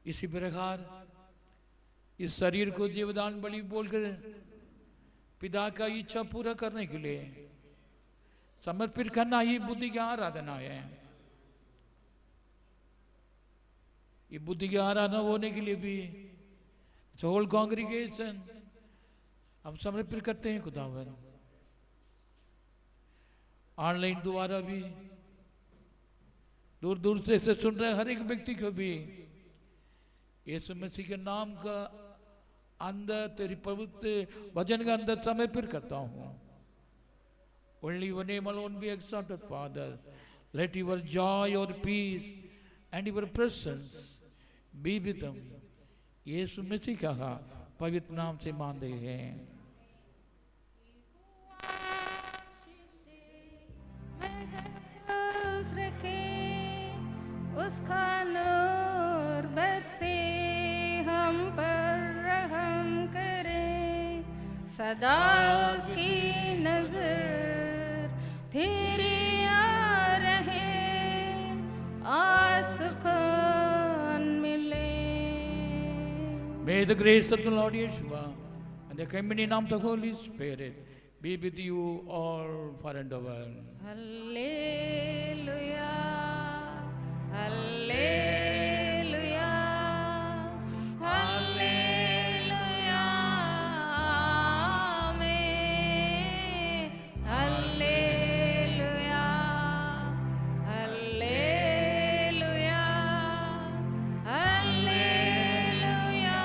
इसी प्रकार इस शरीर को जीवदान बलि बोलकर पिता का इच्छा पूरा करने के लिए समर्पित करना ही बुद्धि की आराधना है। ये बुद्धि की आराधना होने के लिए भी होल कांग्रीगेशन हम समर्पित करते हैं खुदावन। ऑनलाइन द्वारा भी दूर दूर से सुन रहे हर एक व्यक्ति को भी यीशु मसीह के नाम का अंदर तेरी पवित्र वचन का अंदर समर्पित करता हूँ। Only your name alone be exalted, Father. Let your joy, your peace, and your presence be with them. यीशु मसीह का पवित्र नाम से मांगते हैं। उसका नूर बरसे हम पर रहम करे, सदा उसकी नजर तेरी आ रहे, आसुकान मिले। May the grace of the Lord Yeshua and the company of the Holy Spirit be with you all for and ever. Hallelujah. Hallelujah, Hallelujah, Amen. Hallelujah, Hallelujah, Hallelujah,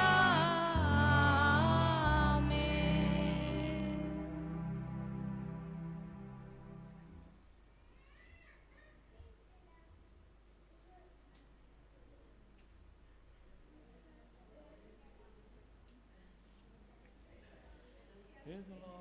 Amen. Praise the Lord.